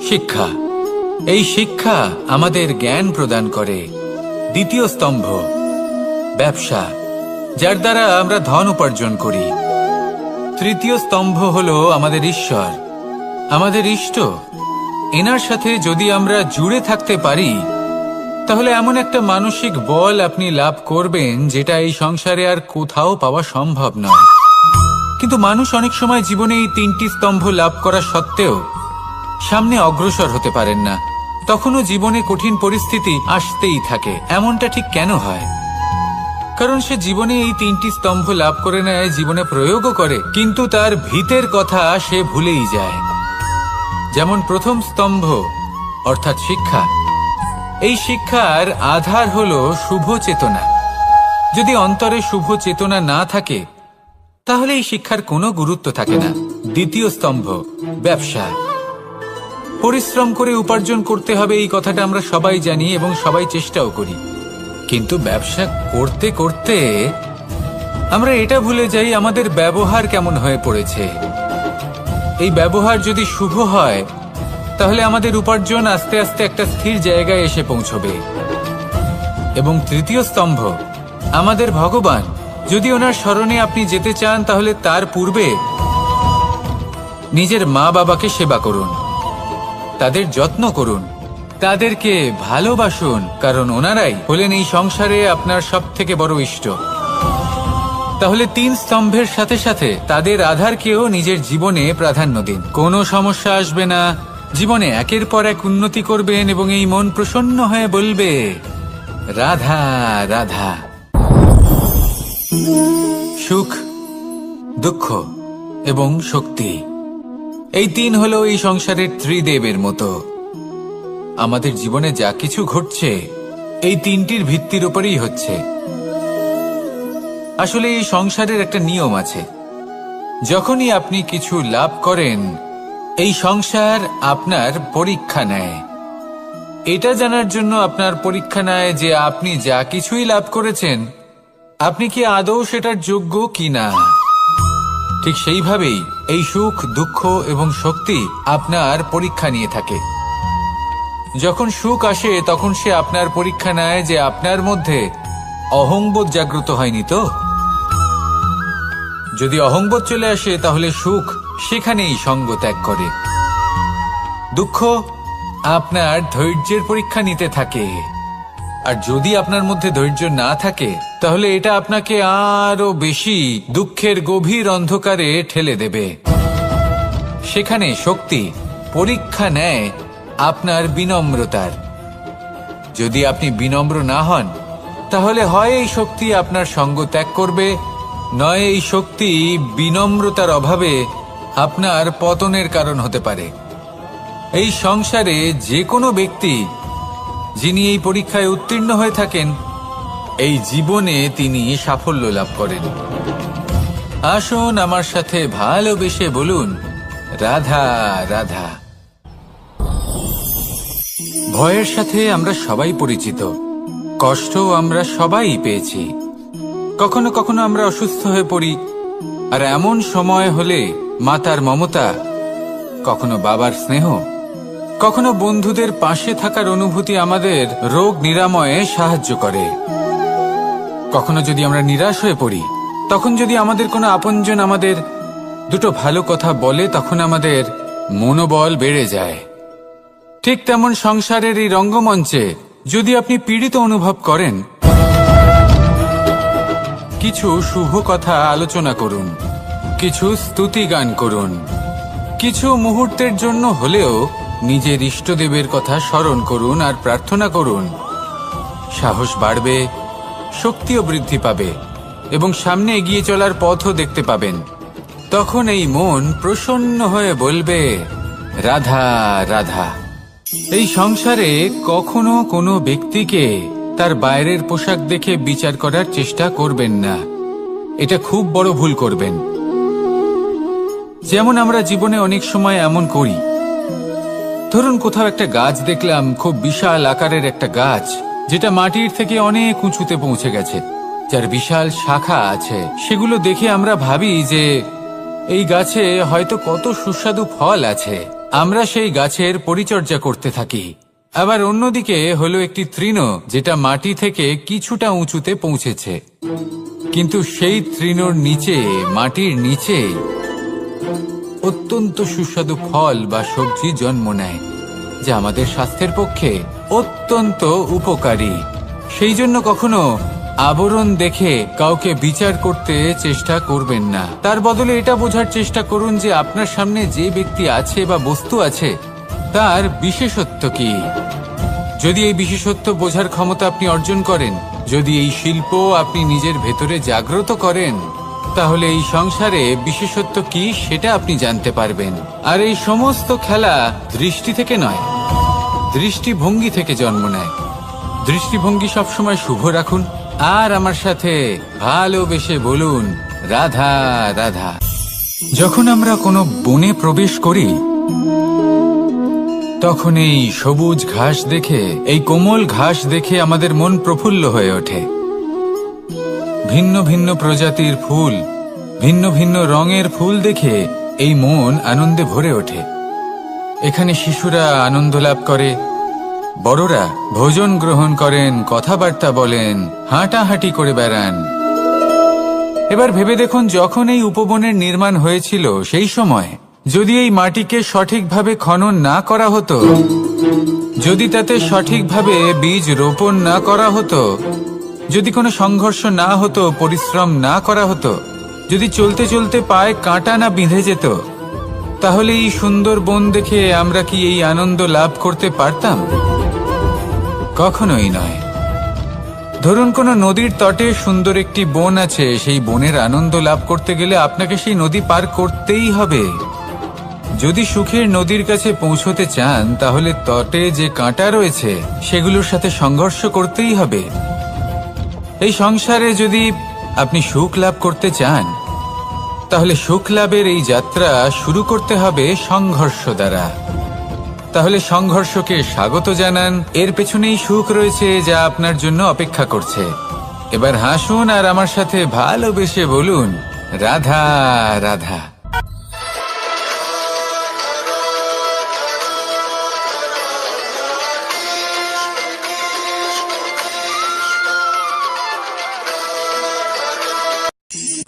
Speaker 1: শিক্ষা। এই শিক্ষা আমাদের জ্ঞান প্রদান করে। দ্বিতীয় স্তম্ভ ব্যবসা, যার দ্বারা আমরা ধন উপার্জন করি। তৃতীয় স্তম্ভ হলো আমাদের ঈশ্বর, আমাদের ইষ্ট। এনার সাথে যদি আমরা জুড়ে থাকতে পারি, তাহলে এমন একটা মানসিক বল আপনি লাভ করবেন যেটা এই সংসারে আর কোথাও পাওয়া সম্ভব নয়। কিন্তু মানুষ অনেক সময় জীবনে এই তিনটি স্তম্ভ লাভ করা সত্ত্বেও সামনে অগ্রসর হতে পারেন না। তখনও জীবনে কঠিন পরিস্থিতি আসতেই থাকে। এমনটা ঠিক কেন হয়? কারণ সে জীবনে এই তিনটি স্তম্ভ লাভ করে নেয়, জীবনে প্রয়োগও করে, কিন্তু তার ভিতের কথা সে ভুলেই যায়। যেমন প্রথম স্তম্ভ অর্থাৎ শিক্ষা। এই শিক্ষার আধার হলো শুভ চেতনা। যদি অন্তরে শুভ চেতনা না থাকে, তাহলে এই শিক্ষার কোনো গুরুত্ব থাকে না। দ্বিতীয় স্তম্ভ ব্যবসা। পরিশ্রম করে উপার্জন করতে হবে, এই কথাটা আমরা সবাই জানি এবং সবাই চেষ্টাও করি। কিন্তু ব্যবসা করতে করতে আমরা এটা ভুলে যাই আমাদের ব্যবহার কেমন হয়ে পড়েছে। এই ব্যবহার যদি শুভ হয়, তাহলে আমাদের উপার্জন আস্তে আস্তে একটা স্থির জায়গায় এসে পৌঁছবে। এবং তৃতীয় স্তম্ভ আমাদের ভগবান। যদি ওনার স্মরণে আপনি যেতে চান, তাহলে তার পূর্বে নিজের মা বাবাকে সেবা করুন, তাদের যত্ন করুন, তাদেরকে ভালোবাসুন, কারণ ওনারাই হলেন এই সংসারে আপনার সবথেকে বড় ইষ্ট। তাহলে তিন স্তম্ভের সাথে সাথে তাদের আধারকেও নিজের জীবনে প্রাধান্য দিন। কোনো সমস্যা আসবে না, জীবনে একের পর এক উন্নতি করবেন এবং এই মন প্রসন্ন হয়ে বলবে রাধা রাধা। সুখ, দুঃখ এবং শক্তি, এই তিন হলো এই সংসারের ত্রিদেবের মতো। আমাদের জীবনে যা কিছু ঘটছে এই তিনটির ভিত্তির উপরেই হচ্ছে। আসলে এই সংসারের একটা নিয়ম আছে। যখনই আপনি কিছু লাভ করেন, এই সংসার আপনার পরীক্ষা নেয়। এটা জানার জন্য আপনার পরীক্ষা নেয় যে আপনি যা কিছুই লাভ করেছেন, আপনি কি আদৌ সেটার যোগ্য কিনা। ঠিক সেইভাবেই এই সুখ, দুঃখ এবং শক্তি আপনার পরীক্ষা নিয়ে থাকে। যখন সুখ আসে, তখন সে আপনার পরীক্ষা নেয় যে আপনার মধ্যে অহংবোধ জাগ্রত হয়নি তো। যদি অহংবোধ চলে আসে, তাহলে সুখ সেখানেই সঙ্গ ত্যাগ করে। দুঃখ আপনার ধৈর্যের পরীক্ষা নিতে থাকে, আর যদি আপনার মধ্যে ধৈর্য না থাকে, তাহলে এটা আপনাকে আরো বেশি দুঃখের গভীর অন্ধকারে ঠেলে দেবে। সেখানে শক্তি পরীক্ষা নেয় আপনার বিনম্রতার। যদি আপনি বিনম্র না হন, তাহলে হয় এই শক্তি আপনার সঙ্গ ত্যাগ করবে, নয় এই শক্তি বিনম্রতার অভাবে আপনার পতনের কারণ হতে পারে। এই সংসারে যে কোনো ব্যক্তি যিনি এই পরীক্ষায় উত্তীর্ণ হয়ে থাকেন, এই জীবনে তিনি সাফল্য লাভ করেন। আসুন আমার সাথে ভালোবেসে বলুন, রাধা রাধা। ভয়ের সাথে আমরা সবাই পরিচিত, কষ্ট আমরা সবাই পেয়েছি। কখনো কখনো আমরা অসুস্থ হয়ে পড়ি, আর এমন সময় হলে মাতার মমতা, কখনো বাবার স্নেহ, কখনো বন্ধুদের পাশে থাকার অনুভূতি আমাদের রোগ নিরাময়ে সাহায্য করে। কখনো যদি আমরা নিরাশ হয়ে পড়ি, তখন যদি আমাদের কোনো আপনজন আমাদের দুটো ভালো কথা বলে, তখন আমাদের মনোবল বেড়ে যায়। ঠিক তেমন সংসারের এই রঙ্গমঞ্চে যদি আপনি পীড়িত অনুভব করেন, কিছু শুভ কথা আলোচনা করুন, কিছু স্তুতি গান করুন, কিছু মুহূর্তের জন্য হলেও নিজের ইষ্টদেবের কথা স্মরণ করুন আর প্রার্থনা করুন। সাহস বাড়বে, শক্তিও বৃদ্ধি পাবে এবং সামনে এগিয়ে চলার পথও দেখতে পাবেন। তখন এই মন প্রসন্ন হয়ে বলবে, রাধা রাধা। এই সংসারে কখনো কোনো ব্যক্তিকে তার বাইরের পোশাক দেখে বিচার করার চেষ্টা করবেন না, এটা খুব বড় ভুল করবেন। যেমন আমরা জীবনে অনেক সময় এমন করি, ধরুন কোথাও একটা গাছ দেখলাম, খুব বিশাল আকারের একটা গাছ, যেটা মাটির থেকে অনেক উঁচুতে পৌঁছে গেছে, যার বিশাল শাখা আছে। সেগুলো দেখে আমরা ভাবি যে এই গাছে হয়তো কত সুস্বাদু ফল আছে, আমরা সেই গাছের পরিচর্যা করতে থাকি। আবার অন্যদিকে হলো একটি তৃণ, যেটা মাটি থেকে কিছুটা উঁচুতে পৌঁছেছে, কিন্তু সেই তৃণর নিচে, মাটির নিচে অত্যন্ত সুস্বাদু ফল বা সবজি জন্ম নেয়, যা আমাদের স্বাস্থ্যের পক্ষে অত্যন্ত উপকারী। সেই জন্য কখনো আবরণ দেখে কাউকে বিচার করতে চেষ্টা করবেন না। তার বদলে এটা বোঝার চেষ্টা করুন যে আপনার সামনে যে ব্যক্তি আছে বা বস্তু আছে, তার বিশেষত্ব কি। যদি এই বিশেষত্ব বোঝার ক্ষমতা আপনি অর্জন করেন, যদি এই শিল্প আপনি নিজের ভেতরে জাগ্রত করেন, তাহলে এই সংসারে বিশেষত্ব কি সেটা আপনি জানতে পারবেন। আর এই সমস্ত খেলা দৃষ্টি থেকে নয়, দৃষ্টিভঙ্গি থেকে জন্ম নেয়। দৃষ্টিভঙ্গি সবসময় শুভ রাখুন আর আমার সাথে ভালোবেসে বলুন, রাধা রাধা। যখন আমরা কোনো বনে প্রবেশ করি, তখন এই সবুজ ঘাস দেখে, এই কোমল ঘাস দেখে আমাদের মন প্রফুল্ল হয়ে ওঠে। ভিন্ন ভিন্ন প্রজাতির ফুল, ভিন্ন ভিন্ন রঙের ফুল দেখে এই মন আনন্দে ভরে ওঠে। এখানে শিশুরা আনন্দ লাভ করে, বড়রা ভোজন গ্রহণ করেন, কথাবার্তা বলেন, হাঁটাহাঁটি করে বেড়ান। এবার ভেবে দেখুন, যখন এই উপবনের নির্মাণ হয়েছিল, সেই সময় যদি এই মাটিকে সঠিকভাবে খনন না করা হতো, যদি তাতে সঠিকভাবে বীজ রোপণ না করা হতো, যদি কোনো সংঘর্ষ না হতো, পরিশ্রম না করা হতো, যদি চলতে চলতে পায়ে কাঁটা না বিঁধে যেত, তাহলে এই সুন্দর বন দেখে আমরা কি এই আনন্দ লাভ করতে পারতাম? কখনোই নয়। ধরুন কোনো নদীর তটে সুন্দর একটি বন আছে, সেই বনের আনন্দ লাভ করতে গেলে আপনাকে সেই নদী পার করতেই হবে। যদি সুখের নদীর কাছে পৌঁছতে চান, তাহলে তটে যে কাঁটা রয়েছে সেগুলোর সাথে সংঘর্ষ করতেই হবে। এই সংসারে যদি আপনি সুখ লাভ করতে চান, তাহলে সুখ লাভের এই যাত্রা শুরু করতে হবে সংঘর্ষ দ্বারা। তাহলে সংঘর্ষকে স্বাগত জানান, এর পেছনেই সুখ রয়েছে যা আপনার জন্য অপেক্ষা করছে। এবার হাসুন আর আমার সাথে ভালোবেসে বলুন, রাধা রাধা।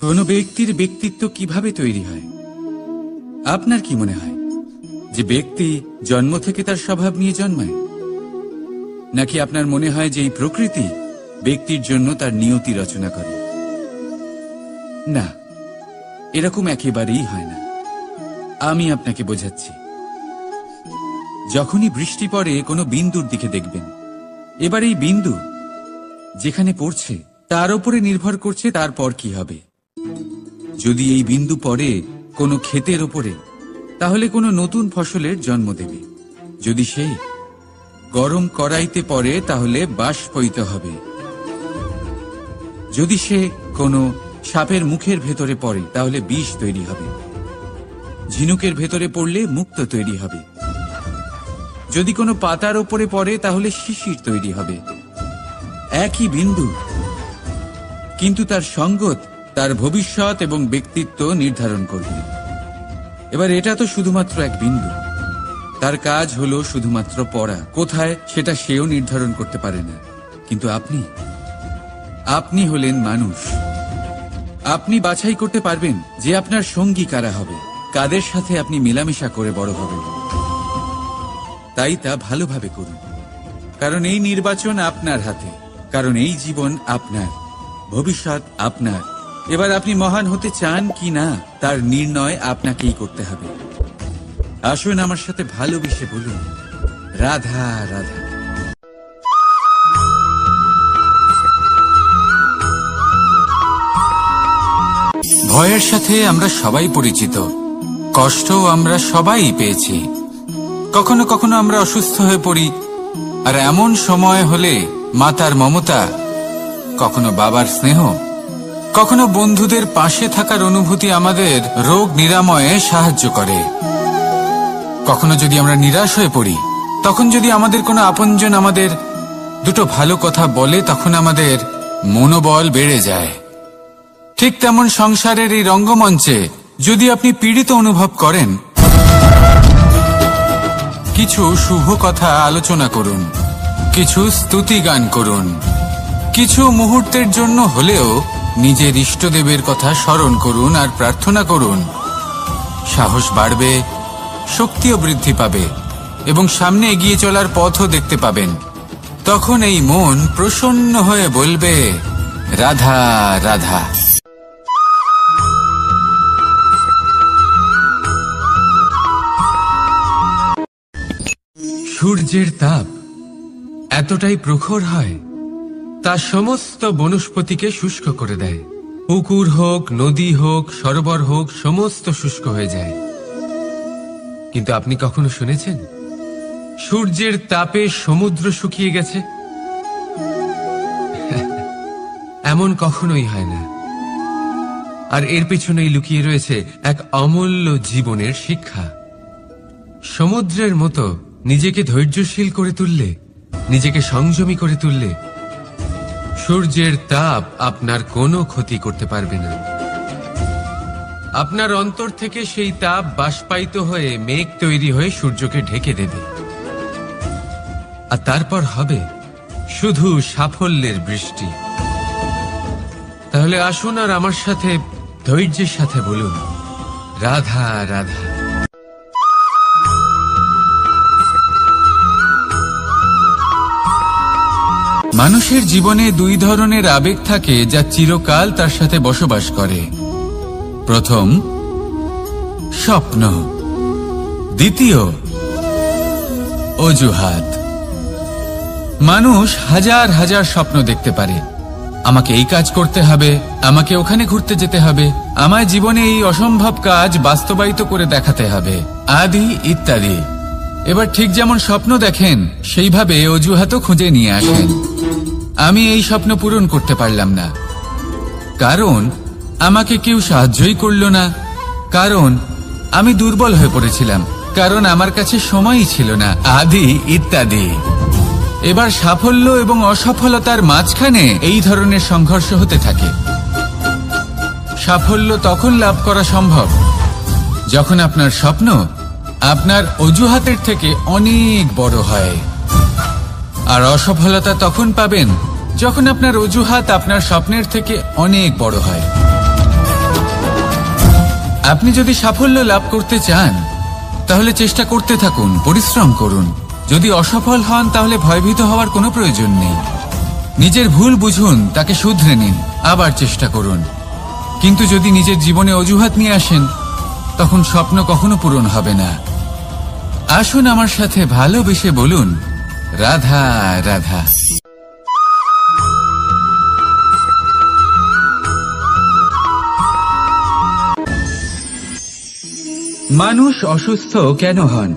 Speaker 1: কোনো ব্যক্তির ব্যক্তিত্ব কিভাবে তৈরি হয়? আপনার কি মনে হয় যে ব্যক্তি জন্ম থেকে তার স্বভাব নিয়ে জন্মায়, নাকি আপনার মনে হয় যে এই প্রকৃতি ব্যক্তির জন্য তার নিয়তি রচনা করে? না, এরকম একেবারেই হয় না। আমি আপনাকে বোঝাচ্ছি। যখনই বৃষ্টি পড়ে, কোনো বিন্দুর দিকে দেখবেন। এবার এই বিন্দু যেখানে পড়ছে তার উপরে নির্ভর করছে তারপর কি হবে। যদি এই বিন্দু পড়ে কোনো ক্ষেতের ওপরে, তাহলে কোনো নতুন ফসলের জন্ম দেবে। যদি সে গরম কড়াইতে পড়ে তাহলে বাষ্পীত হবে। যদি সে কোনো সাপের মুখের ভেতরে পড়ে তাহলে বিষ তৈরি হবে। ঝিনুকের ভেতরে পড়লে মুক্ত তৈরি হবে। যদি কোনো পাতার ওপরে পড়ে তাহলে শিশির তৈরি হবে। একই বিন্দু, কিন্তু তার সঙ্গত তার ভবিষ্যৎ এবং ব্যক্তিত্ব নির্ধারণ করবে। এবার এটা তো শুধুমাত্র এক বিন্দু, তার কাজ হলো শুধুমাত্র পড়া। কোথায় সেটা সেও নির্ধারণ করতে পারে না। কিন্তু আপনি হলেন মানুষ। আপনি বাছাই করতে পারবেন যে আপনার সঙ্গী কারা হবে, কাদের সাথে আপনি মেলামেশা করে বড় হবেন। তাই তা ভালোভাবে করুন, কারণ এই নির্বাচন আপনার হাতে, কারণ এই জীবন আপনার, ভবিষ্যৎ আপনার। এবার আপনি মহান হতে চান কি না তার নির্ণয় আপনাকেই করতে হবে। আসুন আমার সাথে ভালোবেসে বলুন, রাধা রাধা। ভয়ের সাথে আমরা সবাই পরিচিত, কষ্টও আমরা সবাই পেয়েছি। কখনো কখনো আমরা অসুস্থ হয়ে পড়ি, আর এমন সময় হলে মাতার মমতা, কখনো বাবার স্নেহ, কখনো বন্ধুদের পাশে থাকার অনুভূতি আমাদের রোগ নিরাময়ে সাহায্য করে। কখনো যদি আমরা নিরাশ হয়ে পড়ি, তখন যদি আমাদের কোনো আপনজন আমাদের দুটো ভালো কথা বলে, তখন আমাদের মনোবল বেড়ে যায়। ঠিক তেমন সংসারের এই রঙ্গমঞ্চে যদি আপনি পীড়িত অনুভব করেন, কিছু শুভ কথা আলোচনা করুন, কিছু স্তুতি গান করুন, কিছু মুহূর্তের জন্য হলেও নিজের ইষ্টদেবের কথা স্মরণ করুন আর প্রার্থনা করুন। সাহস বাড়বে, শক্তিও বৃদ্ধি পাবে এবং সামনে এগিয়ে চলার পথও দেখতে পাবেন। তখন এই মন প্রসন্ন হয়ে বলবে, রাধা রাধা। সূর্যের তাপ এতটাই প্রখর হয়, তা সমস্ত বনস্পতিকে শুষ্ক করে দেয়। পুকুর হোক, নদী হোক, সরোবর হোক, সমস্ত শুষ্ক হয়ে যায়। কিন্তু আপনি কখনো শুনেছেন সূর্যের তাপে সমুদ্র শুকিয়ে গেছে? এমন কখনোই হয় না। আর এর পেছনেই লুকিয়ে রয়েছে এক অমূল্য জীবনের শিক্ষা। সমুদ্রের মতো নিজেকে ধৈর্যশীল করে তুললে, নিজেকে সংযমী করে তুললে, সূর্যের তাপ আপনার কোনো ক্ষতি করতে পারবে না। আপনার অন্তর থেকে সেই তাপ বাষ্পায়িত হয়ে মেঘ তৈরি হয়ে সূর্যকে ঢেকে দেবে, আর তারপর হবে শুধু সাফল্যের বৃষ্টি। তাহলে আসুন আর আমার সাথে ধৈর্যের সাথে বলুন, রাধা রাধা। মানুষের জীবনে দুই ধরনের আবেগ থাকে যা চিরকাল তার সাথে বসবাস করে। প্রথম, স্বপ্ন। দ্বিতীয়, অজুহাত। মানুষ হাজার হাজার স্বপ্ন দেখতে পারে। আমাকে এই কাজ করতে হবে, আমাকে ওখানে ঘুরতে যেতে হবে, আমার জীবনে এই অসম্ভব কাজ বাস্তবায়িত করে দেখাতে হবে, আদি ইত্যাদি। এবার ঠিক যেমন স্বপ্ন দেখেন, সেইভাবে অজুহাতও খুঁজে নিয়ে আসেন। আমি এই স্বপ্ন পূরণ করতে পারলাম না, কারণ আমাকে কেউ সাহায্যই করল না, কারণ আমি দুর্বল হয়ে পড়েছিলাম, কারণ আমার কাছে সময়ই ছিল না, আদি ইত্যাদি। এবার সাফল্য এবং অসফলতার মাঝখানে এই ধরনের সংঘর্ষ হতে থাকে। সাফল্য তখন লাভ করা সম্ভব যখন আপনার স্বপ্ন আপনার অজুহাতের থেকে অনেক বড় হয়, আর অসফলতা তখন পাবেন যখন আপনার অজুহাত আপনার স্বপ্নের থেকে অনেক বড় হয়। আপনি যদি সাফল্য লাভ করতে চান, তাহলে চেষ্টা করতে থাকুন, পরিশ্রম করুন। যদি অসফল হন, তাহলে ভয়ভীত হওয়ার কোনো প্রয়োজন নেই। নিজের ভুল বুঝুন, তাকে শুধরে নিন, আবার চেষ্টা করুন। কিন্তু যদি নিজের জীবনে অজুহাত নিয়ে আসেন, তখন স্বপ্ন কখনো পূরণ হবে না। আসুন আমার সাথে ভালোবেসে বলুন, রাধা রাধা। মানুষ অসুস্থ কেন হন?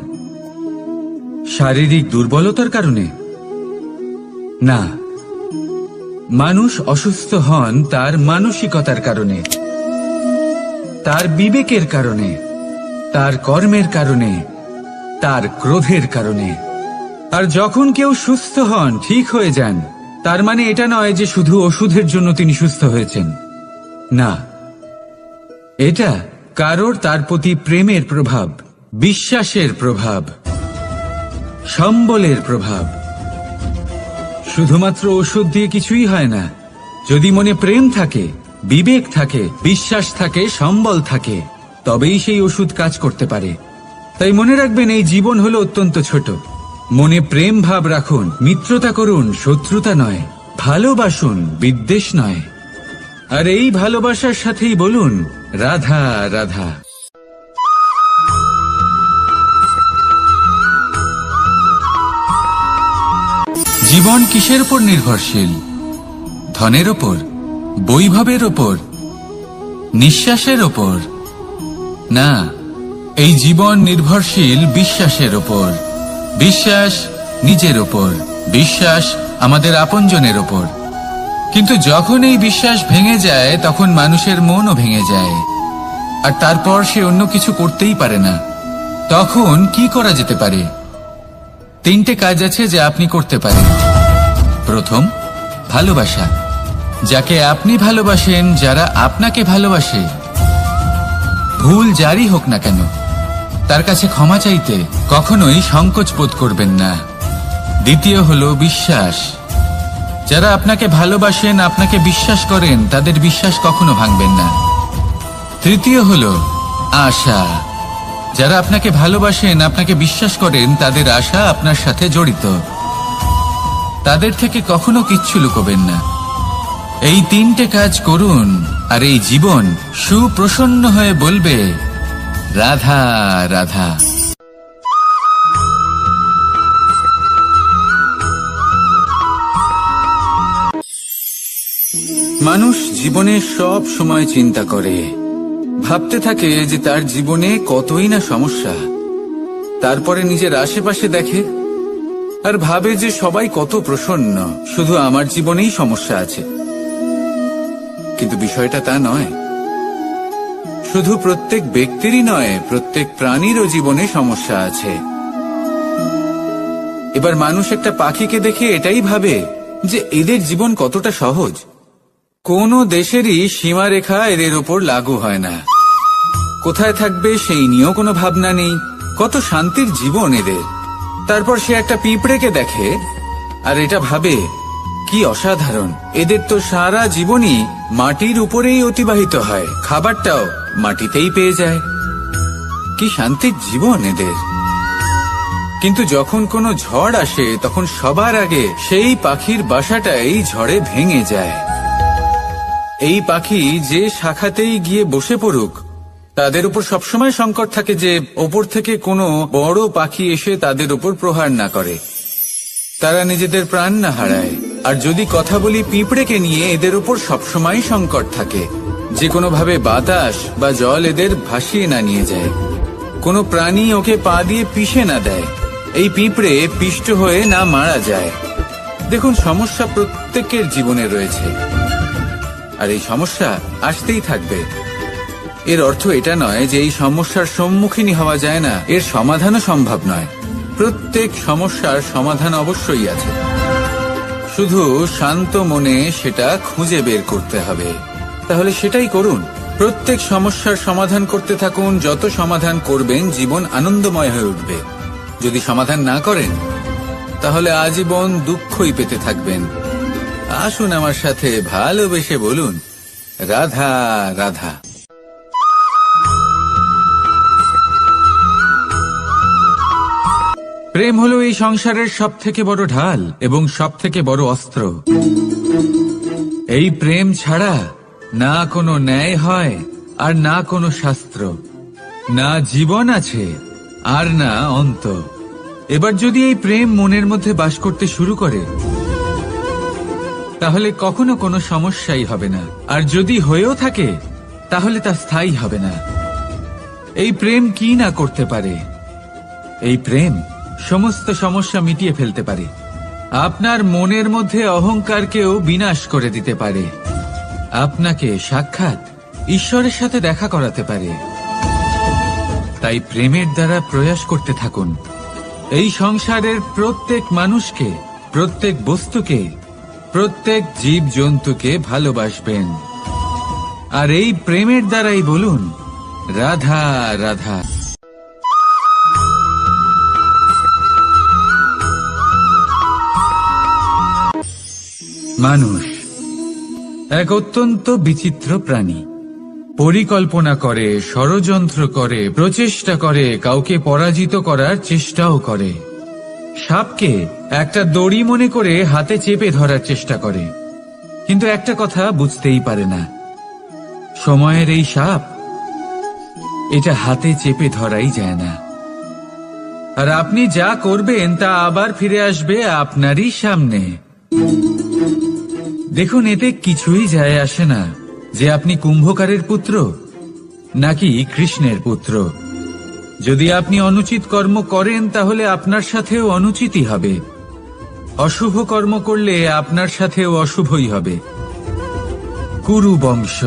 Speaker 1: শারীরিক দুর্বলতার কারণে? না, মানুষ অসুস্থ হন তার মানসিকতার কারণে, তার বিবেকের কারণে, তার কর্মের কারণে, তার ক্রোধের কারণে। আর যখন কেউ সুস্থ হন, ঠিক হয়ে যান, তার মানে এটা নয় যে শুধু ওষুধের জন্য তিনি সুস্থ হয়েছেন। না, এটা কারোর তার প্রতি প্রেমের প্রভাব, বিশ্বাসের প্রভাব, সম্বলের প্রভাব। শুধুমাত্র ওষুধ দিয়ে কিছুই হয় না। যদি মনে প্রেম থাকে, বিবেক থাকে, বিশ্বাস থাকে, সম্বল থাকে, তবেই সেই ওষুধ কাজ করতে পারে। তাই মনে রাখবেন, এই জীবন হলো অত্যন্ত ছোট। মনে প্রেম ভাব রাখুন, মিত্রতা করুন, শত্রুতা নয়। ভালোবাসুন, বিদ্বেষ নয়। আর এই ভালোবাসার সাথেই বলুন, রাধা রাধা। জীবন কিসের উপর নির্ভরশীল? ধনের ওপর, বৈভবের ওপর, নিঃশ্বাসের ওপর? না, এই জীবন নির্ভরশীল বিশ্বাসের ওপর। বিশ্বাস নিজের ওপর, বিশ্বাস আমাদের আপনজনের ওপর। কিন্তু যখন এই বিশ্বাস ভেঙে যায়, তখন মানুষের মনও ভেঙে যায়, আর তারপর সে অন্য কিছু করতেই পারে না। তখন কি করা যেতে পারে? 3টে কাজ আছে যা আপনি করতে পারেন। প্রথম, ভালোবাসা। যাকে আপনি ভালোবাসেন, যারা আপনাকে ভালোবাসে, ভুল যারই হোক না কেন, তার কাছে ক্ষমা চাইতে কখনোই সংকোচ বোধ করবেন না। দ্বিতীয় হলো বিশ্বাস। যারা আপনাকে ভালোবাসেন, আপনাকে বিশ্বাস করেন, তাদের বিশ্বাস কখনো ভাঙবেন না। তৃতীয় হলো আশা। যারা আপনাকে ভালোবাসেন, আপনাকে বিশ্বাস করেন, তাদের আশা আপনার সাথে জড়িত। তাদের থেকে কখনো কিচ্ছু লুকোবেন না। এই 3টে কাজ করুন, আর এই জীবন সুপ্রসন্ন হয়ে বলবে, রাধা রাধা। মানুষ জীবনে সব সময় চিন্তা করে, ভাবতে থাকে যে তার জীবনে কতই না সমস্যা। তারপরে নিজের আশেপাশে দেখে আর ভাবে যে সবাই কত প্রসন্ন, শুধু আমার জীবনেই সমস্যা আছে। কিন্তু বিষয়টা তা নয়। শুধু প্রত্যেক ব্যক্তিরই নয়, প্রত্যেক প্রাণীরও জীবনে সমস্যা আছে। এবার মানুষ একটা পাখিকে দেখে এটাই ভাবে যে এদের জীবন কতটা সহজ। কোনো দেশেরই সীমারেখা এদের ওপর লাগু হয় না। কোথায় থাকবে সেই নিয়েও কোনো ভাবনা নেই। কত শান্তির জীবন এদের। তারপর সে একটা পিঁপড়েকে দেখে আর এটা ভাবে, কি অসাধারণ, এদের তো সারা জীবনই মাটির উপরেই অতিবাহিত হয়, খাবারটাও মাটিতেই পেয়ে যায়। কি শান্তির জীবন এদের। কিন্তু যখন কোনো ঝড় আসে, তখন সবার আগে সেই পাখির বাসাটাই ঝড়ে ভেঙে যায়। এই পাখি যে শাখাতেই গিয়ে বসে পড়ুক, তাদের উপর সবসময় সংকট থাকে যে ওপর থেকে কোনো বড় পাখি এসে তাদের উপর প্রহার না করে, তারা নিজেদের প্রাণ না হারায়। আর যদি কথা বলি পিঁপড়েকে নিয়ে, এদের উপর সবসময় সংকট থাকে যে কোনোভাবে বাতাস বা জল এদের ভাসিয়ে না নিয়ে যায়, কোনো প্রাণী ওকে পা দিয়ে পিষে না দেয়, এই পিঁপড়ে পিষ্ট হয়ে না মারা যায়। দেখুন, সমস্যা প্রত্যেকের জীবনে রয়েছে, আর এই সমস্যা আসতেই থাকবে। এর অর্থ এটা নয় যে এই সমস্যার সম্মুখীনই হওয়া যায় না, এর সমাধানও সম্ভব নয়। প্রত্যেক সমস্যার সমাধান অবশ্যই আছে, শুধু শান্ত মনে সেটা খুঁজে বের করতে হবে। তাহলে সেটাই করুন। প্রত্যেক সমস্যার সমাধান করতে থাকুন। যত সমাধান করবেন, জীবন আনন্দময় হয়ে উঠবে। যদি সমাধান না করেন, তাহলে আজীবন দুঃখই পেতে থাকবেন। আসুন আমার সাথে ভালোবেসে বলুন, রাধা রাধা। প্রেম হলো এই সংসারের সবথেকে বড় ঢাল এবং সবথেকে বড় অস্ত্র। এই প্রেম ছাড়া না কোনো ন্যায় হয়, আর না কোনো শাস্ত্র, না জীবন আছে, আর না অন্ত। এবার যদি এই প্রেম মনের মধ্যে বাস করতে শুরু করে, তাহলে কখনো কোনো সমস্যাই হবে না। আর যদি হয়েও থাকে, তাহলে তা স্থায়ী হবে না। এই প্রেম কি না করতে পারে? এই প্রেম সমস্ত সমস্যা মিটিয়ে ফেলতে পারে। আপনার মনের মধ্যে অহংকারকেও বিনাশ করে দিতে পারে। আপনাকে সাক্ষাৎ ঈশ্বরের সাথে দেখা করাতে পারে। তাই প্রেমের দ্বারা প্রয়াস করতে থাকুন। এই সংসারের প্রত্যেক মানুষকে, প্রত্যেক বস্তুকে, প্রত্যেক জীব জন্তুকে ভালোবাসবেন। আর এই প্রেমের দ্বারাই বলুন, রাধা রাধা। মানুষ এক অত্যন্ত বিচিত্র প্রাণী। পরিকল্পনা করে, ষড়যন্ত্র করে, প্রচেষ্টা করে, কাউকে পরাজিত করার চেষ্টাও করে। সাপকে একটা দড়ি মনে করে হাতে চেপে ধরার চেষ্টা করে, কিন্তু একটা কথা বুঝতেই পারে না, সময়ের এই সাপ, এটা হাতে চেপে ধরাই যায় না। আর আপনি যা করবেন তা আবার ফিরে আসবে আপনারই সামনে। দেখুন, এতে কিছুই যায় আসে না যে আপনি কুম্ভকারের পুত্র নাকি কৃষ্ণের পুত্র। যদি আপনি অনুচিত কর্ম করেন তাহলে আপনার সাথেও অনুচিতই হবে। অশুভ কর্ম করলে আপনার সাথেও অশুভই হবে। কুরু বংশ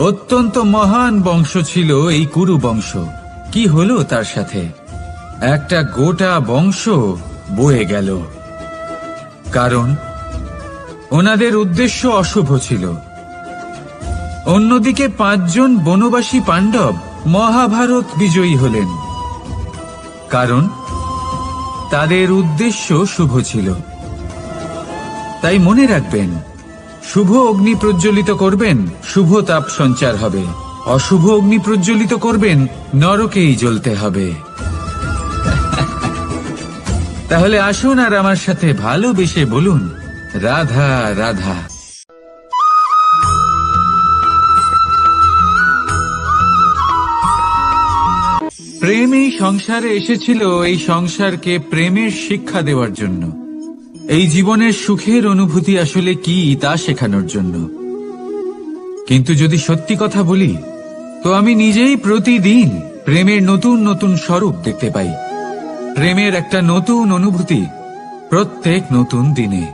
Speaker 1: অত্যন্ত মহান বংশ ছিল। এই কুরু বংশ কি হলো তার সাথে? একটা গোটা বংশ বয়ে গেল। কারণ ওনাদের উদ্দেশ্য অশুভ ছিল। অন্যদিকে 5 জন বনবাসী পাণ্ডব মহাভারত বিজয়ী হলেন, কারণ তাদের উদ্দেশ্য শুভ ছিল। তাই মনে রাখবেন, শুভ অগ্নি প্রজ্বলিত করবেন, শুভ তাপ সঞ্চার হবে। অশুভ অগ্নি প্রজ্বলিত করবেন, নরকেই জ্বলতে হবে। তাহলে আসুন আর আমার সাথে ভালোবেসে বলুন, রাধা রাধা। প্রেম এই সংসারে এসেছিল এই সংসারকে প্রেমের শিক্ষা দেওয়ার জন্য, এই জীবনের সুখের অনুভূতি আসলে কি তা শেখানোর জন্য। কিন্তু যদি সত্যি কথা বলি, তো আমি নিজেই প্রতিদিন প্রেমের নতুন নতুন স্বরূপ দেখতে পাই। প্রেমের একটা নতুন অনুভূতি প্রত্যেক নতুন দিনে।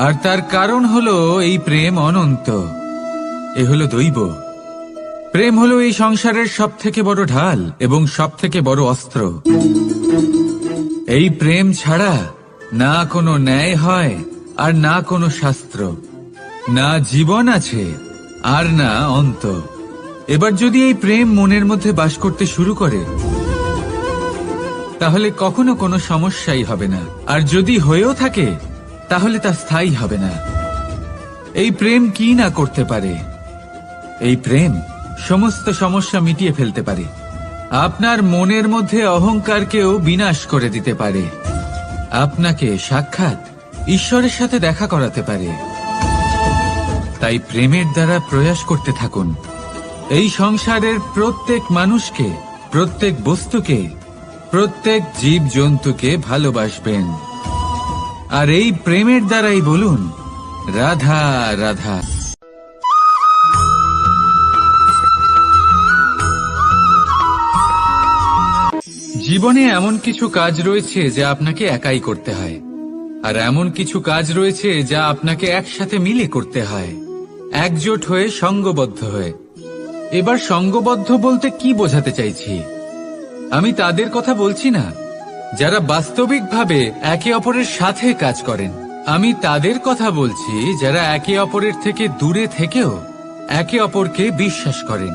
Speaker 1: আর তার কারণ হলো এই প্রেম অনন্ত। এ হলো দৈব। প্রেম হলো এই সংসারের সবথেকে বড় ঢাল এবং সবথেকে বড় অস্ত্র। এই প্রেম ছাড়া না কোনো ন্যায় হয়, আর না কোনো শাস্ত্র, না জীবন আছে, আর না অন্ত। এবার যদি এই প্রেম মনের মধ্যে বাস করতে শুরু করে, তাহলে কখনো কোনো সমস্যাই হবে না। আর যদি হয়েও থাকে, তাহলে তা স্থায়ী হবে না। এই প্রেম কি না করতে পারে? এই প্রেম সমস্ত সমস্যা মিটিয়ে ফেলতে পারে। আপনার মনের মধ্যে অহংকারকেও বিনাশ করে দিতে পারে। আপনাকে সাক্ষাৎ ঈশ্বরের সাথে দেখা করাতে পারে। তাই প্রেমের দ্বারা প্রয়াস করতে থাকুন। এই সংসারের প্রত্যেক মানুষকে, প্রত্যেক বস্তুকে, প্রত্যেক জীব জন্তুকে ভালোবাসবেন। আর এই প্রেমের দ্বারাই বলুন, রাধা রাধা। জীবনে এমন কিছু কাজ রয়েছে যা আপনাকে একাই করতে হয়, আর এমন কিছু কাজ রয়েছে যা আপনাকে একসাথে মিলে করতে হয়, একজোট হয়ে, সঙ্গবদ্ধ হয়ে। এবার সঙ্গবদ্ধ বলতে কি বোঝাতে চাইছি? আমি তাদের কথা বলছি না যারা বাস্তবিকভাবে একে অপরের সাথে কাজ করেন। আমি তাদের কথা বলছি যারা একে অপরের থেকে দূরে থেকেও একে অপরকে বিশ্বাস করেন।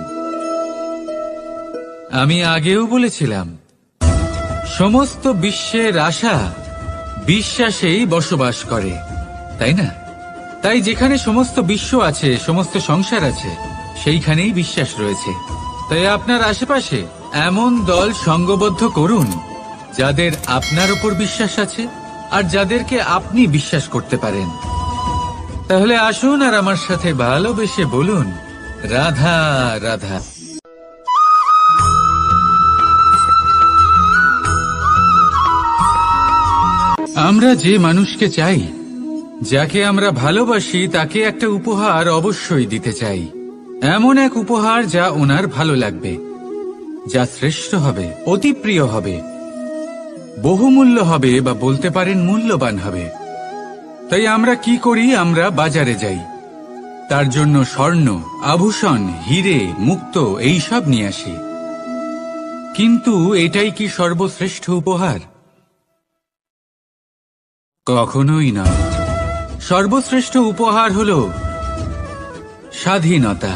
Speaker 1: আমি আগেও বলেছিলাম, সমস্ত বিশ্বের আশা বিশ্বাসেই বসবাস করে, তাই না? তাই যেখানে সমস্ত বিশ্ব আছে, সমস্ত সংসার আছে, সেইখানেই বিশ্বাস রয়েছে। তাই আপনার আশেপাশে এমন দল সঙ্গবদ্ধ করুন যাদের আপনার উপর বিশ্বাস আছে, আর যাদেরকে আপনি বিশ্বাস করতে পারেন। তাহলে আসুন আর আমার সাথে ভালোবেসে বলুন, রাধা রাধা। আমরা যে মানুষকে চাই, যাকে আমরা ভালোবাসি, তাকে একটা উপহার অবশ্যই দিতে চাই। এমন এক উপহার যা ওনার ভালো লাগবে, যা শ্রেষ্ঠ হবে, অতি প্রিয় হবে। বহুমূল্য হবে বা বলতে পারেন মূল্যবান হবে। তাই আমরা কি করি, আমরা বাজারে যাই, তার জন্য স্বর্ণ, আভূষণ, হিরে, মুক্ত এইসব নিয়ে আসি। কিন্তু এটাই কি সর্বশ্রেষ্ঠ উপহার? কখনোই না। সর্বশ্রেষ্ঠ উপহার হল স্বাধীনতা,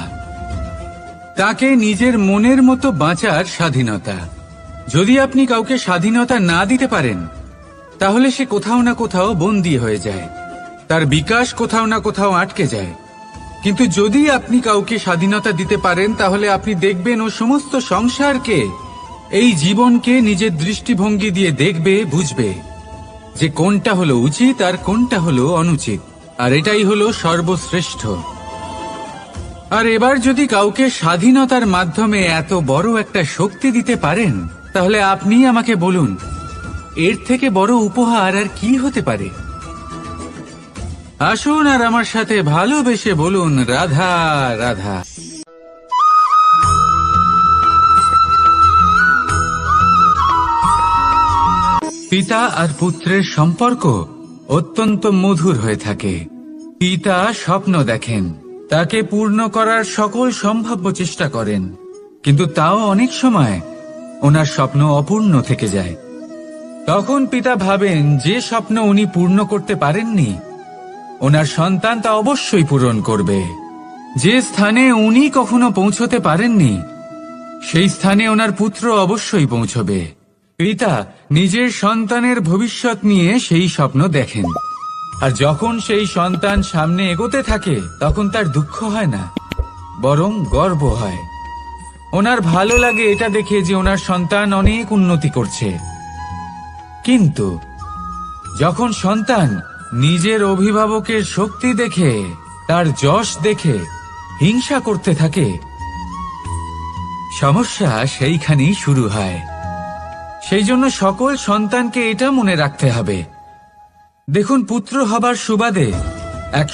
Speaker 1: তাকে নিজের মনের মতো বাঁচার স্বাধীনতা। যদি আপনি কাউকে স্বাধীনতা না দিতে পারেন, তাহলে সে কোথাও না কোথাও বন্দী হয়ে যায়, তার বিকাশ কোথাও না কোথাও আটকে যায়। কিন্তু যদি আপনি কাউকে স্বাধীনতা দিতে পারেন, তাহলে আপনি দেখবেন ও সমস্ত সংসারকে, এই জীবনকে নিজের দৃষ্টিভঙ্গি দিয়ে দেখবে, বুঝবে যে কোনটা হলো উচিত আর কোনটা হলো অনুচিত। আর এটাই হলো সর্বশ্রেষ্ঠ। আর এবার যদি কাউকে স্বাধীনতার মাধ্যমে এত বড় একটা শক্তি দিতে পারেন, তাহলে আপনি আমাকে বলুন, এর থেকে বড় উপহার আর কি হতে পারে? আসুন আর আমার সাথে ভালোবেসে বলুন, রাধা রাধা। পিতা আর পুত্রের সম্পর্ক অত্যন্ত মধুর হয়ে থাকে। পিতা স্বপ্ন দেখেন, তাকে পূর্ণ করার সকল সম্ভাব্য চেষ্টা করেন, কিন্তু তাও অনেক সময় ওনার স্বপ্ন অপূর্ণ থেকে যায়। তখন পিতা ভাবেন যে স্বপ্ন উনি পূর্ণ করতে পারেননি, ওনার সন্তান তা অবশ্যই পূরণ করবে। যে স্থানে উনি কখনো পৌঁছতে পারেননি, সেই স্থানে ওনার পুত্র অবশ্যই পৌঁছবে। পিতা নিজের সন্তানের ভবিষ্যৎ নিয়ে সেই স্বপ্ন দেখেন, আর যখন সেই সন্তান সামনে এগোতে থাকে, তখন তার দুঃখ হয় না, বরং গর্ব হয়। ওনার ভালো লাগে এটা দেখে যে ওনার সন্তান অনেক উন্নতি করছে। কিন্তু যখন সন্তান নিজের অভিভাবকের শক্তি দেখে, তার যশ দেখে হিংসা করতে থাকে, সমস্যা সেইখানেই শুরু হয়। সেই জন্য সকল সন্তানকে এটা মনে রাখতে হবে, দেখুন, পুত্র হবার সুবাদে এক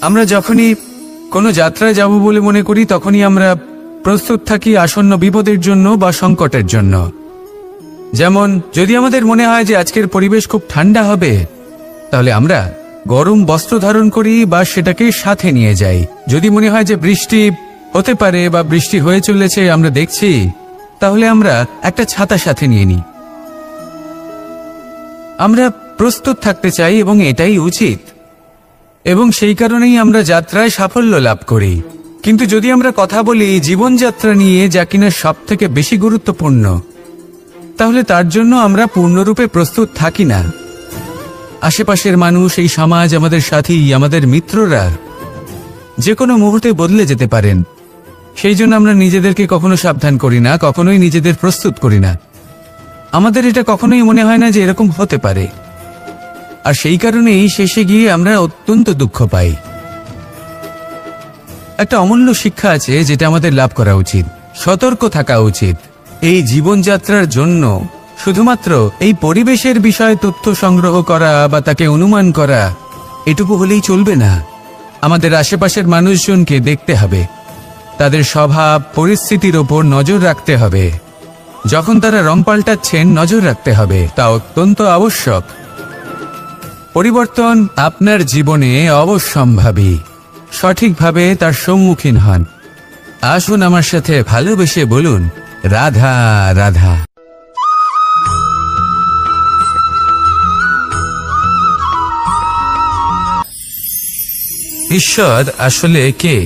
Speaker 1: আমরা যখনই কোনো যাত্রায় যাব বলে মনে করি তখনই আমরা প্রস্তুত থাকি আসন্ন বিপদের জন্য বা সংকটের জন্য। যেমন যদি আমাদের মনে হয় যে আজকের পরিবেশ খুব ঠান্ডা হবে, তাহলে আমরা গরম বস্ত্র ধারণ করি বা সেটাকে সাথে নিয়ে যাই। যদি মনে হয় যে বৃষ্টি হতে পারে বা বৃষ্টি হয়ে চলেছে আমরা দেখছি, তাহলে আমরা একটা ছাতা সাথে নিয়ে নিই। আমরা প্রস্তুত থাকতে চাই এবং এটাই উচিত, এবং সেই কারণেই আমরা যাত্রায় সাফল্য লাভ করি। কিন্তু যদি আমরা কথা বলি জীবনযাত্রা নিয়ে, যা কিনা সব থেকে বেশি গুরুত্বপূর্ণ, তাহলে তার জন্য আমরা পূর্ণরূপে প্রস্তুত থাকি না। আশেপাশের মানুষ, এই সমাজ, আমাদের সাথী, আমাদের মিত্ররা যে কোনো মুহূর্তে বদলে যেতে পারেন। সেই জন্য আমরা নিজেদেরকে কখনো সাবধান করি না, কখনোই নিজেদের প্রস্তুত করি না। আমাদের এটা কখনোই মনে হয় না যে এরকম হতে পারে, আর সেই কারণেই শেষে গিয়ে আমরা অত্যন্ত দুঃখ পাই। একটা অমূল্য শিক্ষা আছে যেটা আমাদের লাভ করা উচিত, সতর্ক থাকা উচিত। এই জীবনযাত্রার জন্য শুধুমাত্র এই পরিবেশের বিষয়ে তথ্য সংগ্রহ করা বা তাকে অনুমান করা এটুকু হলেই চলবে না। আমাদের আশেপাশের মানুষজনকে দেখতে হবে, তাদের স্বভাব পরিস্থিতির ওপর নজর রাখতে হবে। যখন তারা রং পাল্টাচ্ছেন নজর রাখতে হবে, তা অত্যন্ত আবশ্যক। পরিবর্তন আপনার জীবনে অবশ্যম্ভাবী, সঠিকভাবে তার সম্মুখীন হন। আসুন আমার সাথে ভালোবেসে বলুন, রাধা রাধা। ঈশ্বর আসলে কে?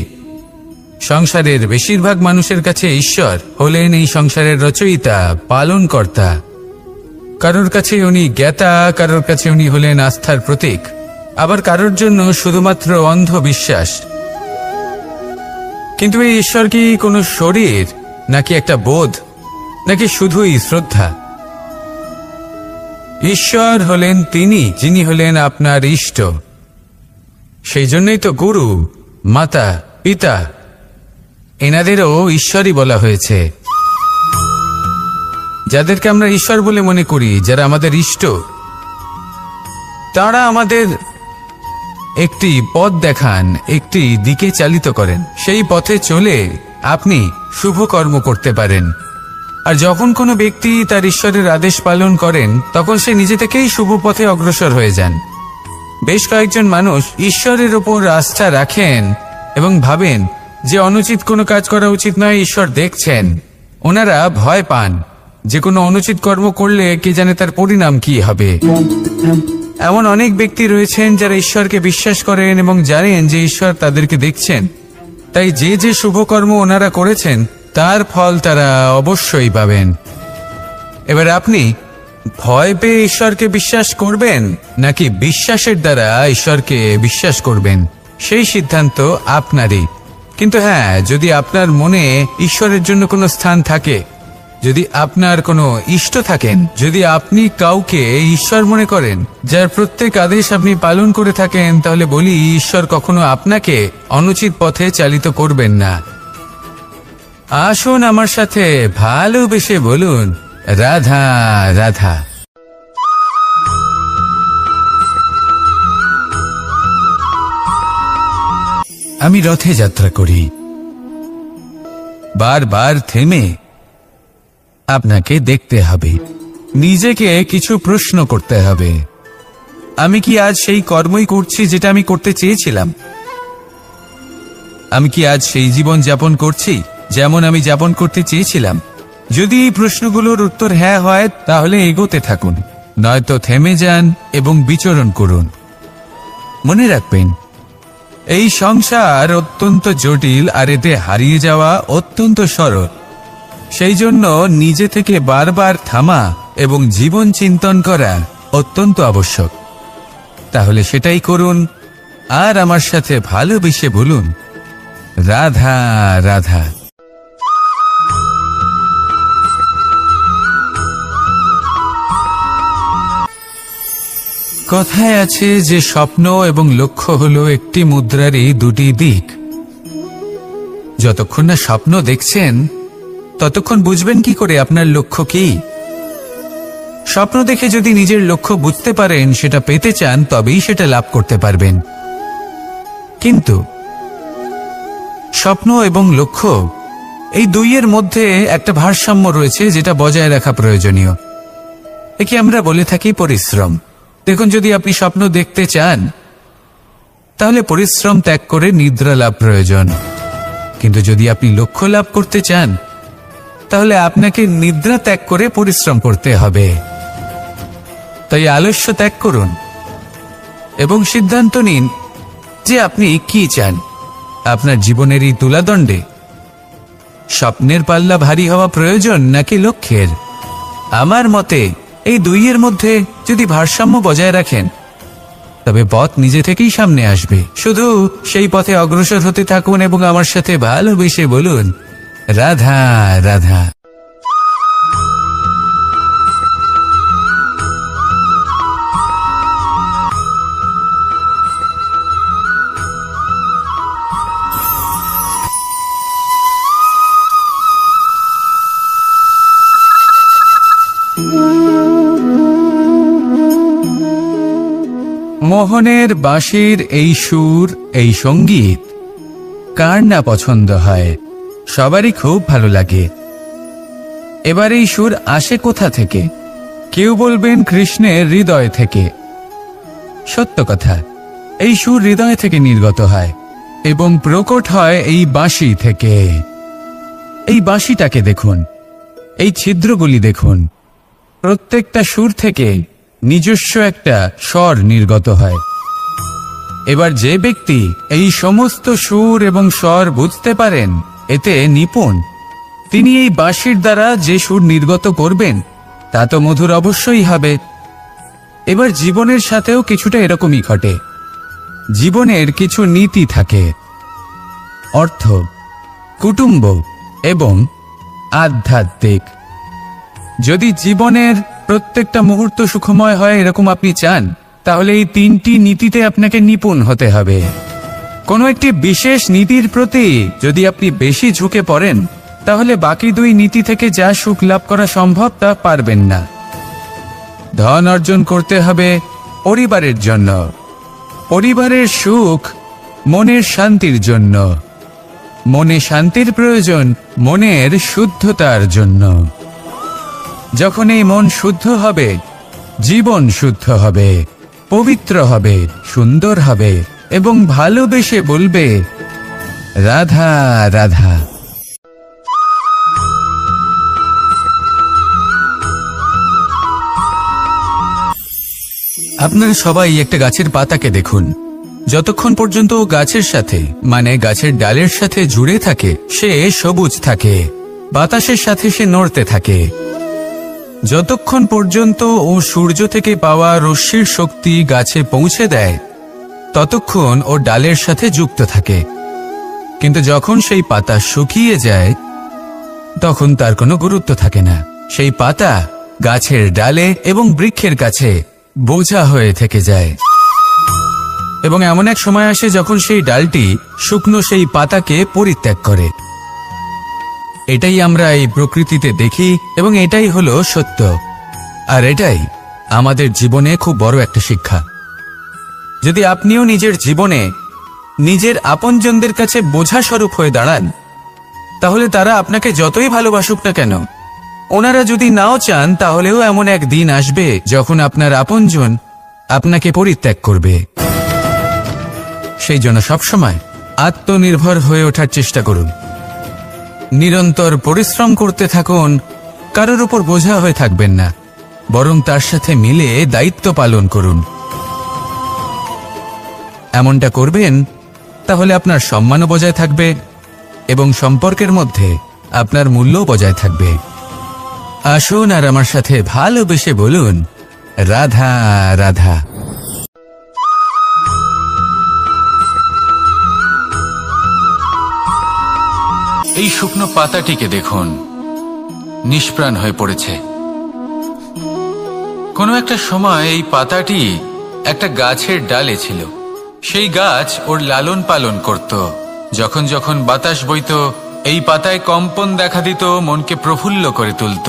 Speaker 1: সংসারের বেশিরভাগ মানুষের কাছে ঈশ্বর হলেন এই সংসারের রচয়িতা, পালনকর্তা। কারোর কাছে উনি জ্ঞাতা, কারোর কাছে উনি হলেন আস্থার প্রতীক, আবার কারোর জন্য শুধুমাত্র অন্ধ বিশ্বাস। কিন্তু এই ঈশ্বর কি কোনো শরীর, নাকি একটা বোধ, নাকি শুধুই শ্রদ্ধা? ঈশ্বর হলেন তিনি যিনি হলেন আপনার ইষ্ট। সেই জন্যই তো গুরু, মাতা, পিতা এনাদেরও ঈশ্বরই বলা হয়েছে। যাদেরকে আমরা ঈশ্বর বলে মনে করি, যারা আমাদের ইষ্ট, তারা আমাদের একটি পথ দেখান, একটি দিকে চালিত করেন। সেই পথে চলে আপনি শুভ কর্ম করতে পারেন। আর যখন কোনো ব্যক্তি তার ঈশ্বরের আদেশ পালন করেন, তখন সে নিজে থেকেই শুভ পথে অগ্রসর হয়ে যান। বেশ কয়েকজন মানুষ ঈশ্বরের ওপর আস্থা রাখেন এবং ভাবেন যে অনুচিত কোনো কাজ করা উচিত নয়, ঈশ্বর দেখছেন। ওনারা ভয় পান যে কোনো অনুচিত কর্ম করলে কে জানে তার পরিণাম কি হবে। এমন অনেক ব্যক্তি রয়েছেন যারা ঈশ্বরকে বিশ্বাস করেন এবং জানেন যে ঈশ্বর তাদেরকে দেখছেন, তাই যে যে শুভকর্ম ওনারা করেছেন তার ফল তারা অবশ্যই পাবেন। এবার আপনি ভয় পেয়ে ঈশ্বরকে বিশ্বাস করবেন, নাকি বিশ্বাসের দ্বারা ঈশ্বরকে বিশ্বাস করবেন, সেই সিদ্ধান্ত আপনারই। কিন্তু হ্যাঁ, যদি আপনার মনে ঈশ্বরের জন্য কোনো স্থান থাকে, যদি আপনার কোনো ইষ্ট থাকেন, যদি আপনি কাউকে ঈশ্বর মনে করেন, যার প্রত্যেক আদেশ আপনি পালন করে থাকেন, তাহলে বলি ঈশ্বর কখনো আপনাকে অনুচিত পথে চালিত করবেন না। আসুন আমার সাথে ভালোবেসে বলুন, রাধা রাধা। আমি রথে যাত্রা করি, বারবার থেমে আপনাকে দেখতে হবে, নিজেকে কিছু প্রশ্ন করতে হবে। আমি কি আজ সেই কর্মই করছি যেটা আমি করতে চেয়েছিলাম? আমি কি আজ সেই জীবন যাপন করছি যেমন আমি যাপন করতে চেয়েছিলাম? যদি এই প্রশ্নগুলোর উত্তর হ্যাঁ হয়, তাহলে এগোতে থাকুন, নয়তো থেমে যান এবং বিচরণ করুন। মনে রাখবেন, এই সংসার অত্যন্ত জটিল, আর এতে হারিয়ে যাওয়া অত্যন্ত সরল। সেই জন্য নিজে থেকে বারবার থামা এবং জীবন চিন্তন করা অত্যন্ত আবশ্যক। তাহলে সেটাই করুন, আর আমার সাথে ভালোবেসে বলুন, রাধা রাধা। কথায় আছে যে স্বপ্ন এবং লক্ষ্য হলো একটি মুদ্রারই দুটি দিক। যতক্ষণ না স্বপ্ন দেখছেন, ততক্ষণ বুঝবেন কি করে আপনার লক্ষ্য কি? স্বপ্ন দেখে যদি নিজের লক্ষ্য বুঝতে পারেন, সেটা পেতে চান, তবেই সেটা লাভ করতে পারবেন। কিন্তু স্বপ্ন এবং লক্ষ্য এই দুইয়ের মধ্যে একটা ভারসাম্য রয়েছে, যেটা বজায় রাখা প্রয়োজনীয়। একে আমরা বলে থাকি পরিশ্রম। দেখুন, যদি আপনি স্বপ্ন দেখতে চান তাহলে পরিশ্রম ত্যাগ করে নিদ্রা লাভ প্রয়োজন, কিন্তু যদি আপনি লক্ষ্য লাভ করতে চান তাহলে আপনাকে নিদ্রা ত্যাগ করে পরিশ্রম করতে হবে। তাই আলস্য ত্যাগ করুন এবং সিদ্ধান্ত নিন যে আপনি কি চান। আপনার জীবনের এই তুলাদণ্ডে স্বপ্নের পাল্লা ভারী হওয়া প্রয়োজন নাকি লক্ষ্যের? আমার মতে এই দুইয়ের মধ্যে যদি ভারসাম্য বজায় রাখেন তবে পথ নিজে থেকেই সামনে আসবে। শুধু সেই পথে অগ্রসর হতে থাকুন এবং আমার সাথে ভালোবেসে বলুন, রাধা রাধা। মোহনের বাঁশির এই সুর, এই সঙ্গীত কার না পছন্দ হয়? সবারই খুব ভালো লাগে। এবার এই সুর আসে কোথা থেকে? কেউ বলবেন কৃষ্ণের হৃদয় থেকে। সত্য কথা, এই সুর হৃদয় থেকে নির্গত হয় এবং প্রকট হয় এই বাঁশি থেকে। এই বাঁশিটাকে দেখুন, এই ছিদ্রগুলি দেখুন, প্রত্যেকটা সুর থেকে নিজস্ব একটা স্বর নির্গত হয়। এবার যে ব্যক্তি এই সমস্ত সুর এবং স্বর বুঝতে পারেন, এতে নিপুণ, তিনি এই বাঁশির দ্বারা যে সুর নির্গত করবেন তা তো মধুর অবশ্যই হবে। এবার জীবনের সাথেও কিছুটা এরকমই ঘটে। জীবনের কিছু নীতি থাকে, অর্থ, কুটুম্ব এবং আধ্যাত্মিক। যদি জীবনের প্রত্যেকটা মুহূর্ত সুখময় হয় এরকম আপনি চান, তাহলে এই তিনটি নীতিতে আপনাকে নিপুণ হতে হবে। কোনো একটি বিশেষ নীতির প্রতি যদি আপনি বেশি ঝুঁকে পড়েন তাহলে বাকি দুই নীতি থেকে যা সুখ লাভ করা সম্ভব তা পারবেন না। ধন অর্জন করতে হবে পরিবারের জন্য, পরিবারের সুখ মনের শান্তির জন্য, মনে শান্তির প্রয়োজন মনের শুদ্ধতার জন্য। যখন এই মন শুদ্ধ হবে, জীবন শুদ্ধ হবে, পবিত্র হবে, সুন্দর হবে এবং ভালোবেসে বলবে, রাধা রাধা। আপনারা সবাই একটা গাছের পাতাকে দেখুন। যতক্ষণ পর্যন্ত ও গাছের সাথে, মানে গাছের ডালের সাথে জুড়ে থাকে, সে সবুজ থাকে, বাতাসের সাথে সে নড়তে থাকে। যতক্ষণ পর্যন্ত ও সূর্য থেকে পাওয়া রশ্মির শক্তি গাছে পৌঁছে দেয় ততক্ষণ ও ডালের সাথে যুক্ত থাকে। কিন্তু যখন সেই পাতা শুকিয়ে যায় তখন তার কোনো গুরুত্ব থাকে না। সেই পাতা গাছের ডালে এবং বৃক্ষের কাছে বোঝা হয়ে থেকে যায়। এবং এমন এক সময় আসে যখন সেই ডালটি শুকনো সেই পাতাকে পরিত্যাগ করে। এটাই আমরা এই প্রকৃতিতে দেখি এবং এটাই হলো সত্য। আর এটাই আমাদের জীবনে খুব বড় একটা শিক্ষা। যদি আপনিও নিজের জীবনে নিজের আপনজনদের কাছে বোঝা স্বরূপ হয়ে দাঁড়ান, তাহলে তারা আপনাকে যতই ভালোবাসুক না কেন, ওনারা যদি নাও চান তাহলেও এমন এক দিন আসবে যখন আপনার আপনজন আপনাকে পরিত্যাগ করবে। সেই জন্য সবসময় আত্মনির্ভর হয়ে ওঠার চেষ্টা করুন। নিরন্তর পরিশ্রম করতে থাকুন, কারোর উপর বোঝা হয়ে থাকবেন না, বরং তার সাথে মিলে দায়িত্ব পালন করুন। এমনটা করবেন তাহলে আপনার সম্মানও বজায় থাকবে এবং সম্পর্কের মধ্যে আপনার মূল্যও বজায় থাকবে। আসুন আর আমার সাথে ভালোবেসে বলুন, রাধা রাধা। এই শুকনো পাতাটিকে দেখুন, নিষ্প্রাণ হয়ে পড়েছে। কোনো একটা সময় এই পাতাটি একটা গাছের ডালে ছিল। সেই গাছ ওর লালন পালন করত। যখন যখন বাতাস বইত, এই পাতায় কম্পন দেখা দিত, মনকে প্রফুল্ল করে তুলত।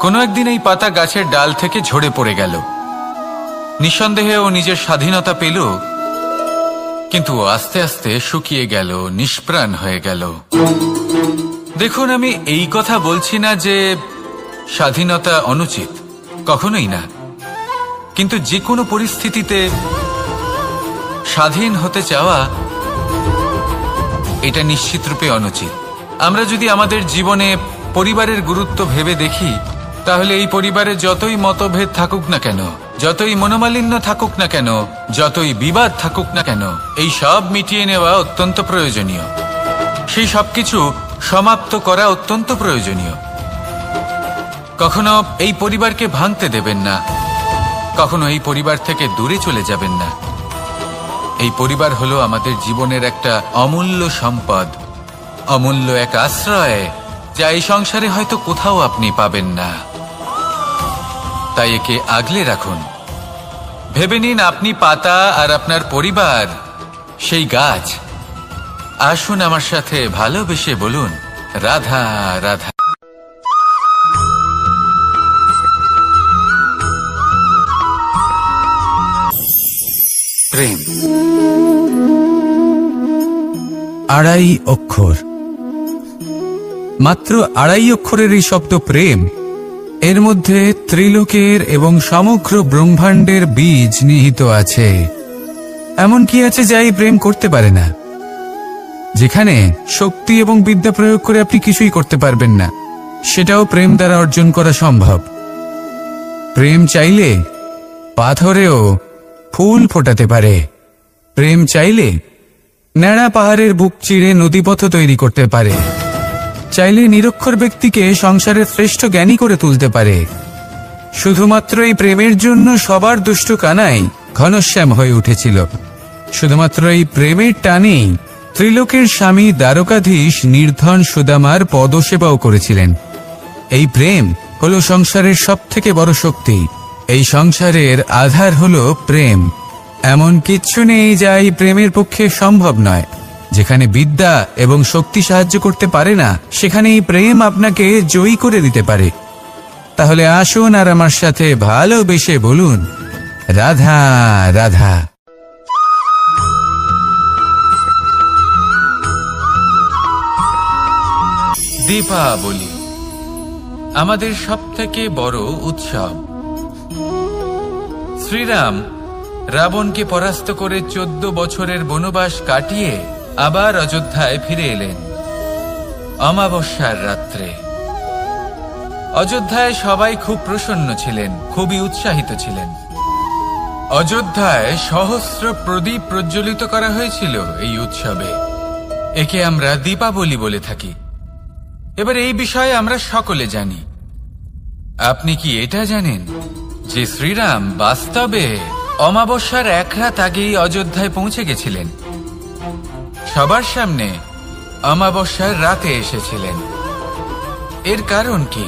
Speaker 1: কোনো একদিন এই পাতা গাছের ডাল থেকে ঝরে পড়ে গেল। নিঃসন্দেহে ও নিজের স্বাধীনতা পেল, কিন্তু আস্তে আস্তে শুকিয়ে গেল, নিষ্প্রাণ হয়ে গেল। দেখুন, আমি এই কথা বলছি না যে স্বাধীনতা অনুচিত, কখনোই না। কিন্তু যে কোনো পরিস্থিতিতে স্বাধীন হতে চাওয়া এটা নিশ্চিতরূপে অনুচিত। আমরা যদি আমাদের জীবনে পরিবারের গুরুত্ব ভেবে দেখি, তাহলে এই পরিবারে যতই মতভেদ থাকুক না কেন, যতই মনোমালিন্য থাকুক না কেন, যতই বিবাদ থাকুক না কেন, এই সব মিটিয়ে নেওয়া অত্যন্ত প্রয়োজনীয়। সেই সবকিছু সমাপ্ত করা অত্যন্ত প্রয়োজনীয়। কখনো এই পরিবারকে ভাঙতে দেবেন না, কখনো এই পরিবার থেকে দূরে চলে যাবেন না। এই পরিবার হলো আমাদের জীবনের একটা অমূল্য সম্পদ, অমূল্য এক আশ্রয়, যা এই সংসারে হয়তো কোথাও আপনি পাবেন না। তাই একে আগলে রাখুন। ভেবে নিন আপনি পাতা আর আপনার পরিবার সেই গাছ। আসুন আমার সাথে ভালোবেসে বলুন, রাধা রাধা। প্রেম
Speaker 2: আড়াই অক্ষর, মাত্র আড়াই অক্ষরের এই শব্দ প্রেম, এর মধ্যে ত্রিলোকের এবং সমগ্র ব্রহ্মাণ্ডের বীজ নিহিত আছে। এমন কি আছে যা এই প্রেম করতে পারে না? যেখানে শক্তি এবং বিদ্যা প্রয়োগ করে আপনি কিছুই করতে পারবেন না, সেটাও প্রেম দ্বারা অর্জন করা সম্ভব। প্রেম চাইলে পাথরেও ফুল ফোটাতে পারে। প্রেম চাইলে ন্যাড়া পাহাড়ের বুক চিরে নদীপথ তৈরি করতে পারে। চাইলে নিরক্ষর ব্যক্তিকে সংসারের শ্রেষ্ঠ জ্ঞানী করে তুলতে পারে। শুধুমাত্র এই প্রেমের জন্য সবার দুষ্ট কানাই ঘনশ্যাম হয়ে উঠেছিল। শুধুমাত্র এই প্রেমের টানেই ত্রিলোকের স্বামী দ্বারকাধীশ নির্ধন সুদামার পদসেবাও করেছিলেন। এই প্রেম হলো সংসারের সবথেকে বড় শক্তি। এই সংসারের আধার হলো প্রেম। এমন কিচ্ছু নেই যা এই প্রেমের পক্ষে সম্ভব নয়। যেখানে বিদ্যা এবং শক্তি সাহায্য করতে পারে না, সেখানে এই প্রেম আপনাকে জয়ী করে দিতে পারে। তাহলে আসুন আর আমার সাথে ভালোবেসে বলুন, রাধা রাধা।
Speaker 1: দীপাবলি আমাদের সবথেকে বড় উৎসব। শ্রীরাম রাবণকে পরাস্ত করে 14 বছরের বনবাস কাটিয়ে আবার অযোধ্যায় ফিরে এলেন অমাবস্যার রাত্রে। অযোধ্যায় সবাই খুব প্রসন্ন ছিলেন, খুবই উৎসাহিত ছিলেন। অযোধ্যায় সহস্র প্রদীপ প্রজ্বলিত করা হয়েছিল এই উৎসবে। একে আমরা দীপাবলি বলে থাকি। এবার এই বিষয়ে আমরা সকলে জানি। আপনি কি এটা জানেন যে শ্রীরাম বাস্তবে অমাবস্যার এক রাত আগেই অযোধ্যায় পৌঁছে গেছিলেন? সবার সামনে অমাবস্যার রাতে এসেছিলেন। এর কারণ কি?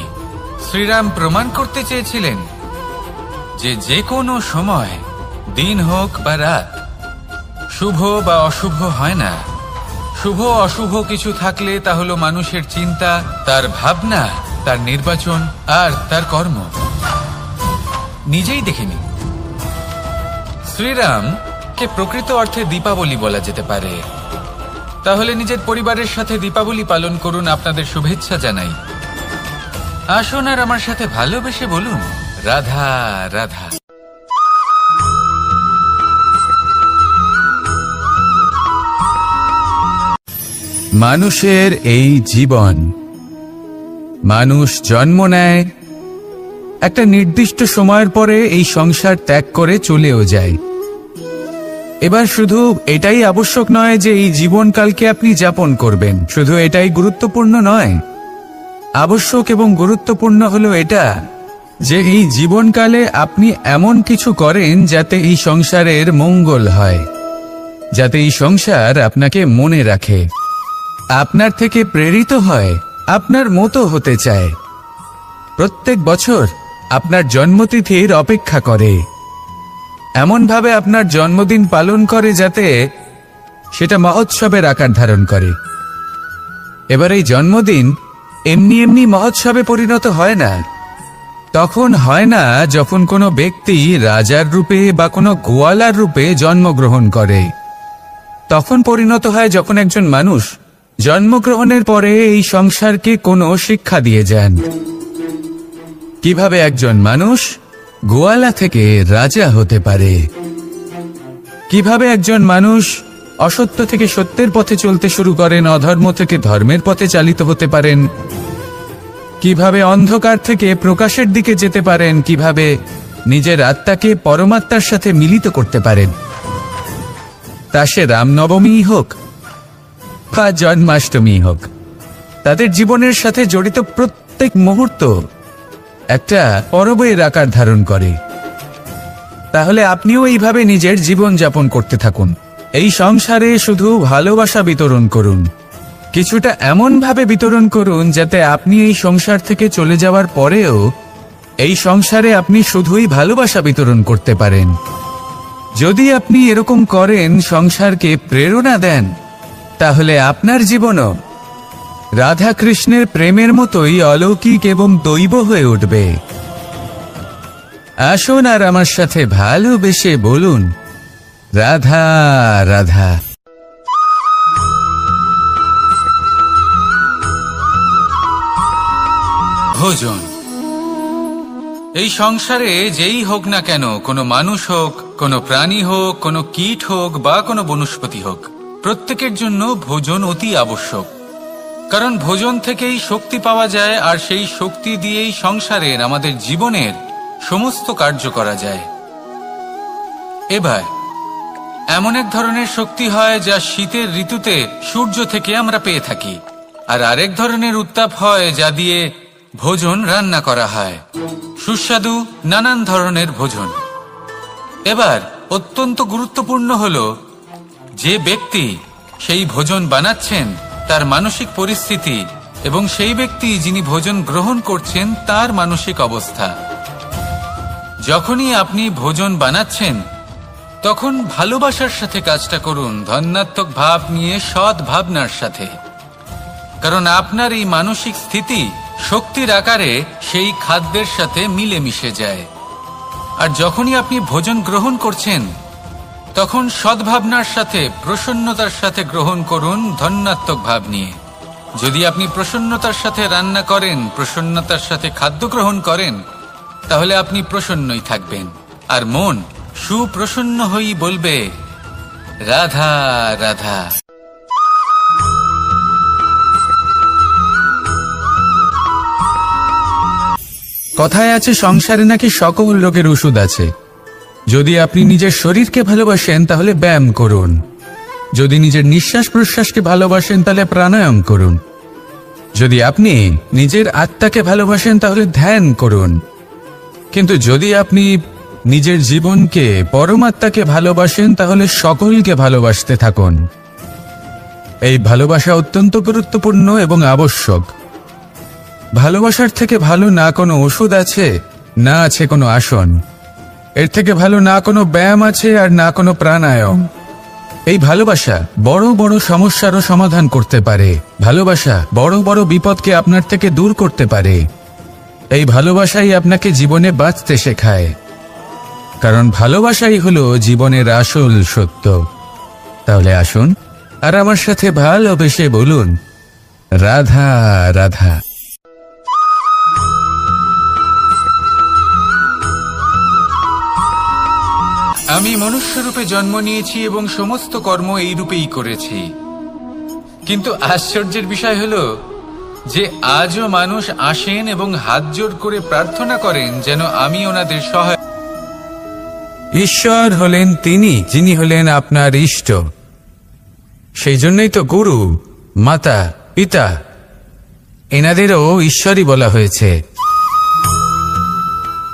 Speaker 1: শ্রীরাম প্রমাণ করতে চেয়েছিলেন যে যে কোনো সময়, দিন হোক বা রাত, শুভ বা অশুভ হয় না। শুভ অশুভ কিছু থাকলে তা হলো মানুষের চিন্তা, তার ভাবনা, তার নির্বাচন আর তার কর্ম। নিজেই দেখে নিন। শ্রীরামকে প্রকৃত অর্থে দীপাবলি বলা যেতে পারে। তাহলে নিজের পরিবারের সাথে দীপাবলি পালন করুন। আপনাদের শুভেচ্ছা জানাই। আসুন আর আমার সাথে ভালোবেসে বলুন, রাধা রাধা।
Speaker 2: মানুষের এই জীবন, মানুষ জন্ম নেয়, একটা নির্দিষ্ট সময়ের পরে এই সংসার ত্যাগ করে চলেও যায়। এবার শুধু এটাই আবশ্যক নয় যে এই জীবনকালকে আপনি যাপন করবেন, শুধু এটাই গুরুত্বপূর্ণ নয়। আবশ্যক এবং গুরুত্বপূর্ণ হলো এটা যে এই জীবনকালে আপনি এমন কিছু করেন যাতে এই সংসারের মঙ্গল হয়, যাতে এই সংসার আপনাকে মনে রাখে, আপনার থেকে প্রেরিত হয়, আপনার মতো হতে চায়। প্রত্যেক বছর আপনার জন্মতিথির অপেক্ষা করে, এমনভাবে আপনার জন্মদিন পালন করে যাতে সেটা মহোৎসবের আকার ধারণ করে। এবার এই জন্মদিন এমনি এমনি মহোৎসবে পরিণত হয় না। তখন হয় না যখন কোনো ব্যক্তি রাজার রূপে বা কোনো গোয়ালার রূপে জন্মগ্রহণ করে। তখন পরিণত হয় যখন একজন মানুষ জন্মগ্রহণের পরে এই সংসারকে কোনো শিক্ষা দিয়ে যান। কিভাবে একজন মানুষ গোয়ালা থেকে রাজা হতে পারে, কিভাবে একজন মানুষ অসত্য থেকে সত্যের পথে চলতে শুরু করেন, অধর্ম থেকে ধর্মের পথে চালিত হতে পারেন, কিভাবে অন্ধকার থেকে প্রকাশের দিকে যেতে পারেন, কিভাবে নিজের আত্মাকে পরমাত্মার সাথে মিলিত করতে পারেন। তা সে রামনবমী হোক বা জন্মাষ্টমী হোক, তাদের জীবনের সাথে জড়িত প্রত্যেক মুহূর্ত একটা পরবের আকার ধারণ করে। তাহলে আপনিও এইভাবে নিজের জীবন যাপন করতে থাকুন। এই সংসারে শুধু ভালোবাসা বিতরণ করুন, কিছুটা এমন ভাবে বিতরণ করুন যাতে আপনি এই সংসার থেকে চলে যাওয়ার পরেও এই সংসারে আপনি শুধুই ভালোবাসা বিতরণ করতে পারেন। যদি আপনি এরকম করেন, সংসারকে প্রেরণা দেন, তাহলে আপনার জীবনও রাধা কৃষ্ণের প্রেমের মতোই অলৌকিক এবং দৈব হয়ে উঠবে। আসুন আর আমার সাথে ভালোবেসে বলুন, রাধা রাধা।
Speaker 1: ভোজন। এই সংসারে যেই হোক না কেন, কোনো মানুষ হোক, কোনো প্রাণী হোক, কোনো কীট হোক বা কোনো বনস্পতি হোক, প্রত্যেকের জন্য ভোজন অতি আবশ্যক। কারণ ভোজন থেকেই শক্তি পাওয়া যায়, আর সেই শক্তি দিয়েই সংসারের, আমাদের জীবনের সমস্ত কার্য করা যায়। এবার এমন এক ধরনের শক্তি হয় যা শীতের ঋতুতে সূর্য থেকে আমরা পেয়ে থাকি, আর আরেক ধরনের উত্তাপ হয় যা দিয়ে ভোজন রান্না করা হয়, সুস্বাদু নানান ধরনের ভোজন। এবার অত্যন্ত গুরুত্বপূর্ণ হলো যে ব্যক্তি সেই ভোজন বানাচ্ছেন তার মানসিক পরিস্থিতি এবং সেই ব্যক্তি যিনি ভোজন গ্রহণ করছেন তার মানসিক অবস্থা। যখনই আপনি ভোজন বানাচ্ছেন তখন ভালোবাসার সাথে কাজটা করুন, ধন্যাত্মক ভাব নিয়ে, সৎ ভাবনার সাথে। কারণ আপনার এই মানসিক স্থিতি শক্তির আকারে সেই খাদ্যের সাথে মিলে মিশে যায়। আর যখনই আপনি ভোজন গ্রহণ করছেন তখন সদ্ভাবনার সাথে, প্রসন্নতার সাথে গ্রহণ করুন, ধন্যাত্মক ভাব নিয়ে। যদি আপনি প্রসন্নতার সাথে রান্না করেন, প্রসন্নতার সাথে খাদ্য গ্রহণ করেন, তাহলে আপনি প্রসন্নই থাকবেন, আর মন সুপ্রসন্ন হয়েই বলবে রাধা রাধা।
Speaker 2: কথায় আছে সংসারে নাকি সকল রোগের ওষুধ আছে। যদি আপনি নিজের শরীরকে ভালোবাসেন তাহলে ব্যায়াম করুন, যদি নিজের নিঃশ্বাস প্রশ্বাসকে ভালোবাসেন তাহলে প্রাণায়াম করুন, যদি আপনি নিজের আত্মাকে ভালোবাসেন তাহলে ধ্যান করুন। কিন্তু যদি আপনি নিজের জীবনকে, পরমাত্মাকে ভালোবাসেন তাহলে সকলকে ভালোবাসতে থাকুন। এই ভালোবাসা অত্যন্ত গুরুত্বপূর্ণ এবং আবশ্যক। ভালোবাসার থেকে ভালো না কোনো ওষুধ আছে, না আছে কোনো আসন। এর থেকে ভালো না কোনো ব্যায়াম আছে, আর না কোনো প্রাণায়াম। এই ভালোবাসা বড় বড় সমস্যারও সমাধান করতে পারে। ভালোবাসা বড় বড় বিপদকে আপনার থেকে দূর করতে পারে। এই ভালোবাসাই আপনাকে জীবনে বাঁচতে শেখায়, কারণ ভালোবাসাই হলো জীবনের আসল সত্য। তাহলে আসুন আর আমার সাথে ভালোবেসে বলুন, রাধা রাধা।
Speaker 1: আমি মনুষ্যরূপে জন্ম নিয়েছি এবং সমস্ত কর্ম এই রূপেই করেছি। কিন্তু আশ্চর্যের বিষয় হলো যে আজও মানুষ আসেন এবং হাত জোড় করে প্রার্থনা করেন যেন আমি ওনাদের সহায়।
Speaker 2: ঈশ্বর হলেন তিনি যিনি হলেন আপনার ইষ্ট। সেই জন্যই তো গুরু, মাতা, পিতা এনাদেরও ঈশ্বরই বলা হয়েছে।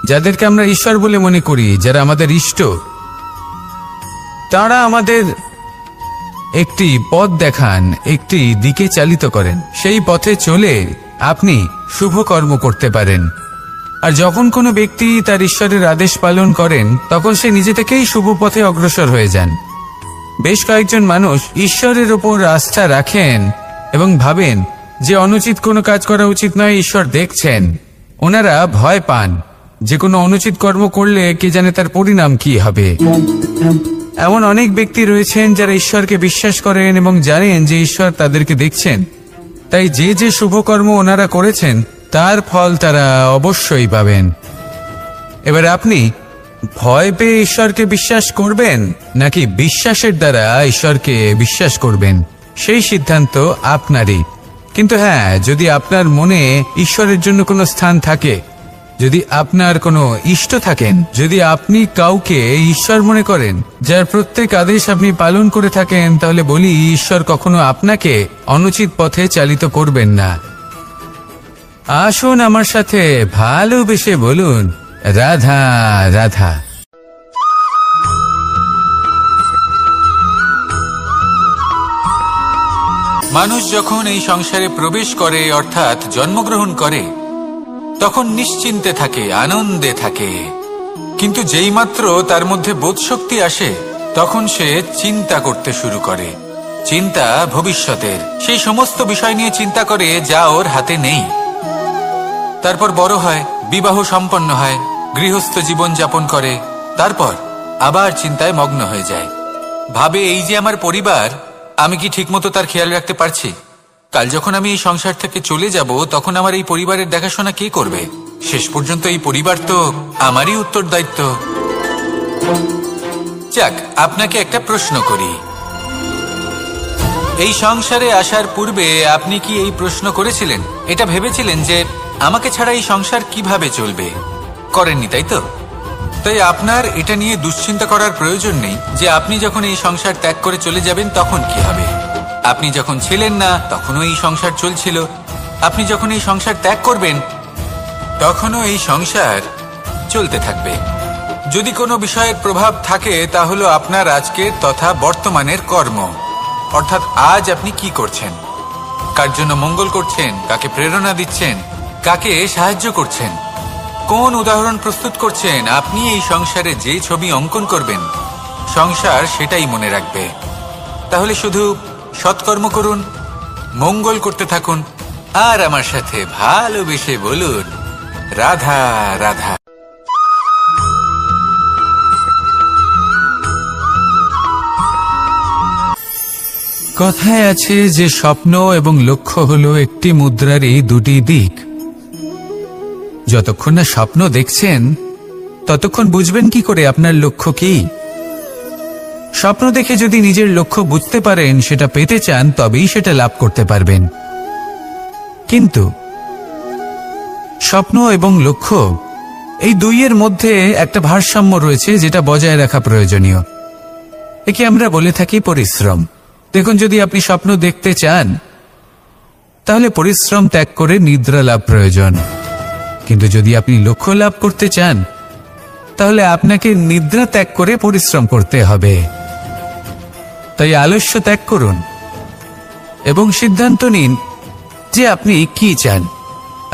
Speaker 2: যাদেরকে আমরা ঈশ্বর বলে মনে করি, যারা আমাদের ইষ্ট, তারা আমাদের একটি পথ দেখান, একটি দিকে চালিত করেন। সেই পথে চলে আপনি শুভ কর্ম করতে পারেন। আর যখন কোনো ব্যক্তি তার ঈশ্বরের আদেশ পালন করেন তখন সে নিজে থেকেই শুভ পথে অগ্রসর হয়ে যান। বেশ কয়েকজন মানুষ ঈশ্বরের ওপর আস্থা রাখেন এবং ভাবেন যে অনুচিত কোনো কাজ করা উচিত নয়, ঈশ্বর দেখছেন। ওনারা ভয় পান যে কোনো অনুচিত কর্ম করলে কে জানে তার পরিণাম কি হবে। এমন অনেক ব্যক্তি রয়েছেন যারা ঈশ্বরকে বিশ্বাস করেন এবং জানেন যে ঈশ্বর তাদেরকে দেখছেন, তাই যে যে শুভকর্ম ওনারা করেছেন তার ফল তারা অবশ্যই পাবেন। এবার আপনি ভয় পেয়ে ঈশ্বরকে বিশ্বাস করবেন নাকি বিশ্বাসের দ্বারা ঈশ্বরকে বিশ্বাস করবেন, সেই সিদ্ধান্ত আপনারই। কিন্তু হ্যাঁ, যদি আপনার মনে ঈশ্বরের জন্য কোনো স্থান থাকে, যদি আপনার কোনো ইষ্ট থাকেন, যদি আপনি কাউকে ঈশ্বর মনে করেন, যার প্রত্যেক আদেশ আপনি পালন করে থাকেন, তাহলে বলি ঈশ্বর কখনো আপনাকে অনুচিত পথে চালিত করবেন না। আসুন আমার সাথে ভালোবেসে বলুন, রাধা রাধা।
Speaker 1: মানুষ যখন এই সংসারে প্রবেশ করে, অর্থাৎ জন্মগ্রহণ করে, তখন নিশ্চিন্তে থাকে, আনন্দে থাকে। কিন্তু যেই মাত্র তার মধ্যে বোধশক্তি আসে, তখন সে চিন্তা করতে শুরু করে। চিন্তা ভবিষ্যতের, সেই সমস্ত বিষয় নিয়ে চিন্তা করে যা ওর হাতে নেই। তারপর বড় হয়, বিবাহ সম্পন্ন হয়, গৃহস্থ জীবন যাপন করে, তারপর আবার চিন্তায় মগ্ন হয়ে যায়। ভাবে, এই যে আমার পরিবার, আমি কি ঠিকমতো তার খেয়াল রাখতে পারছি? কাল যখন আমি এই সংসার থেকে চলে যাব, তখন আমার এই পরিবারের দেখাশোনা কে করবে? শেষ পর্যন্ত এই পরিবার তো আমারই উত্তরদায়িত্ব। যাক, আপনাকে একটা প্রশ্ন করি। এই সংসারে আসার পূর্বে আপনি কি এই প্রশ্ন করেছিলেন, এটা ভেবেছিলেন যে আমাকে ছাড়া এই সংসার কিভাবে চলবে? করেননি, তাই তো? তাই আপনার এটা নিয়ে দুশ্চিন্তা করার প্রয়োজন নেই যে আপনি যখন এই সংসার ত্যাগ করে চলে যাবেন তখন কি হবে। আপনি যখন ছিলেন না তখনও এই সংসার চলছিল, আপনি যখন এই সংসার ত্যাগ করবেন তখনও এই সংসার চলতে থাকবে। যদি কোনো বিষয়ের প্রভাব থাকে, তা হলো আপনার আজকের তথা বর্তমানের কর্ম। অর্থাৎ আজ আপনি কি করছেন, কার জন্য মঙ্গল করছেন, কাকে প্রেরণা দিচ্ছেন, কাকে সাহায্য করছেন, কোন উদাহরণ প্রস্তুত করছেন। আপনি এই সংসারে যে ছবি অঙ্কন করবেন, সংসার সেটাই মনে রাখবে। তাহলে শুধু সৎকর্ম করুন, মঙ্গল করতে থাকুন, আর আমার সাথে ভালোবেসে বলুন, রাধা রাধা।
Speaker 2: কথায় আছে যে স্বপ্ন এবং লক্ষ্য হলো একটি মুদ্রারই দুটি দিক। যতক্ষণ না স্বপ্ন দেখছেন, ততক্ষণ বুঝবেন কি করে আপনার লক্ষ্য কি? স্বপ্ন দেখে যদি নিজের লক্ষ্য বুঝতে পারেন, সেটা পেতে চান, তবেই সেটা লাভ করতে পারবেন। কিন্তু স্বপ্ন এবং লক্ষ্য, এই দুইয়ের মধ্যে একটা ভারসাম্য রয়েছে, যেটা বজায় রাখা প্রয়োজনীয়। একে আমরা বলে থাকি পরিশ্রম। দেখুন, যদি আপনি স্বপ্ন দেখতে চান, তাহলে পরিশ্রম ত্যাগ করে নিদ্রা লাভ প্রয়োজন। কিন্তু যদি আপনি লক্ষ্য লাভ করতে চান, তাহলে আপনাকে নিদ্রা ত্যাগ করে পরিশ্রম করতে হবে। তাই আলস্য ত্যাগ করুন এবং সিদ্ধান্ত নিন যে আপনি কি চান।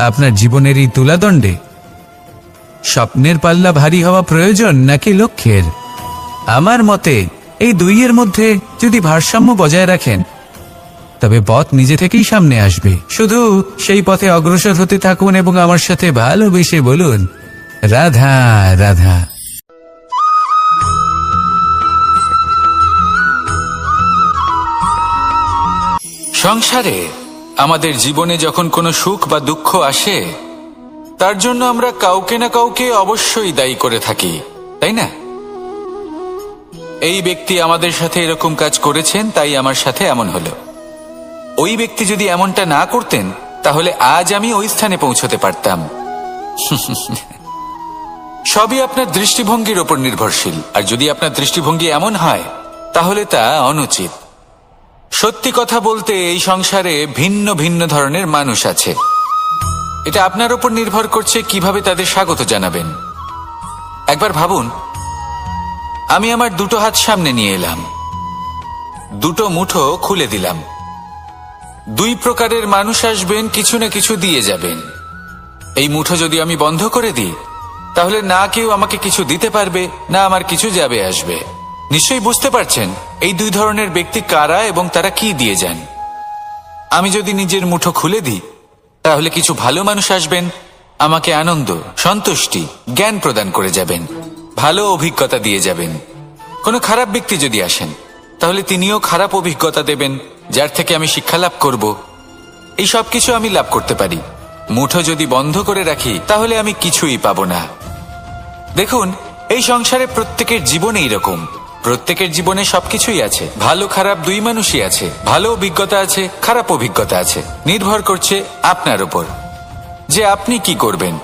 Speaker 2: আপনার জীবনের এই তুলাদণ্ডে স্বপ্নের পাল্লা ভারী হওয়া প্রয়োজন নাকি লক্ষ্যের? আমার মতে এই দুইয়ের মধ্যে যদি ভারসাম্য বজায় রাখেন, তবে পথ নিজে থেকেই সামনে আসবে। শুধু সেই পথে অগ্রসর হতে থাকুন এবং আমার সাথে ভালোবেসে বলুন, রাধা রাধা।
Speaker 1: সংসারে আমাদের জীবনে যখন কোনো সুখ বা দুঃখ আসে, তার জন্য আমরা কাউকে না কাউকে অবশ্যই দায়ী করে থাকি, তাই না? এই ব্যক্তি আমাদের সাথে এরকম কাজ করেছেন, তাই আমার সাথে এমন হলো। ওই ব্যক্তি যদি এমনটা না করতেন, তাহলে আজ আমি ওই স্থানে পৌঁছতে পারতাম। সবই আপনার দৃষ্টিভঙ্গির ওপর নির্ভরশীল। আর যদি আপনার দৃষ্টিভঙ্গি এমন হয়, তাহলে তা অনুচিত। সত্যি কথা বলতে, এই সংসারে ভিন্ন ভিন্ন ধরনের মানুষ আছে। এটা আপনার ওপর নির্ভর করছে কিভাবে তাদের স্বাগত জানাবেন। একবার ভাবুন, আমি আমার দুটো হাত সামনে নিয়ে এলাম, দুটো মুঠো খুলে দিলাম। দুই প্রকারের মানুষ আসবেন, কিছু না কিছু দিয়ে যাবেন। এই মুঠো যদি আমি বন্ধ করে দিই, তাহলে না কেউ আমাকে কিছু দিতে পারবে, না আমার কিছু যাবে আসবে। নিশ্চয়ই বুঝতে পারছেন এই দুই ধরনের ব্যক্তি কারা এবং তারা কি দিয়ে যান। আমি যদি নিজের মুঠো খুলে দিই, তাহলে কিছু ভালো মানুষ আসবেন, আমাকে আনন্দ, সন্তুষ্টি, জ্ঞান প্রদান করে যাবেন, ভালো অভিজ্ঞতা দিয়ে যাবেন। কোনো খারাপ ব্যক্তি যদি আসেন, তাহলে তিনিও খারাপ অভিজ্ঞতা দেবেন, যার থেকে আমি শিক্ষা লাভ করব। এই সব কিছু আমি লাভ করতে পারি। মুঠো যদি বন্ধ করে রাখি, তাহলে আমি কিছুই পাবো না। দেখুন, এই সংসারে প্রত্যেকের জীবনে এইরকম। প্রত্যেকের জীবনে সবকিছুই আছে, ভালো খারাপ দুই মানুষই আছে। ভালো অভিজ্ঞতা আছে, খারাপ অভিজ্ঞতা আছে। নির্ভর করছে আপনার উপর যে আপনি কি করবেন।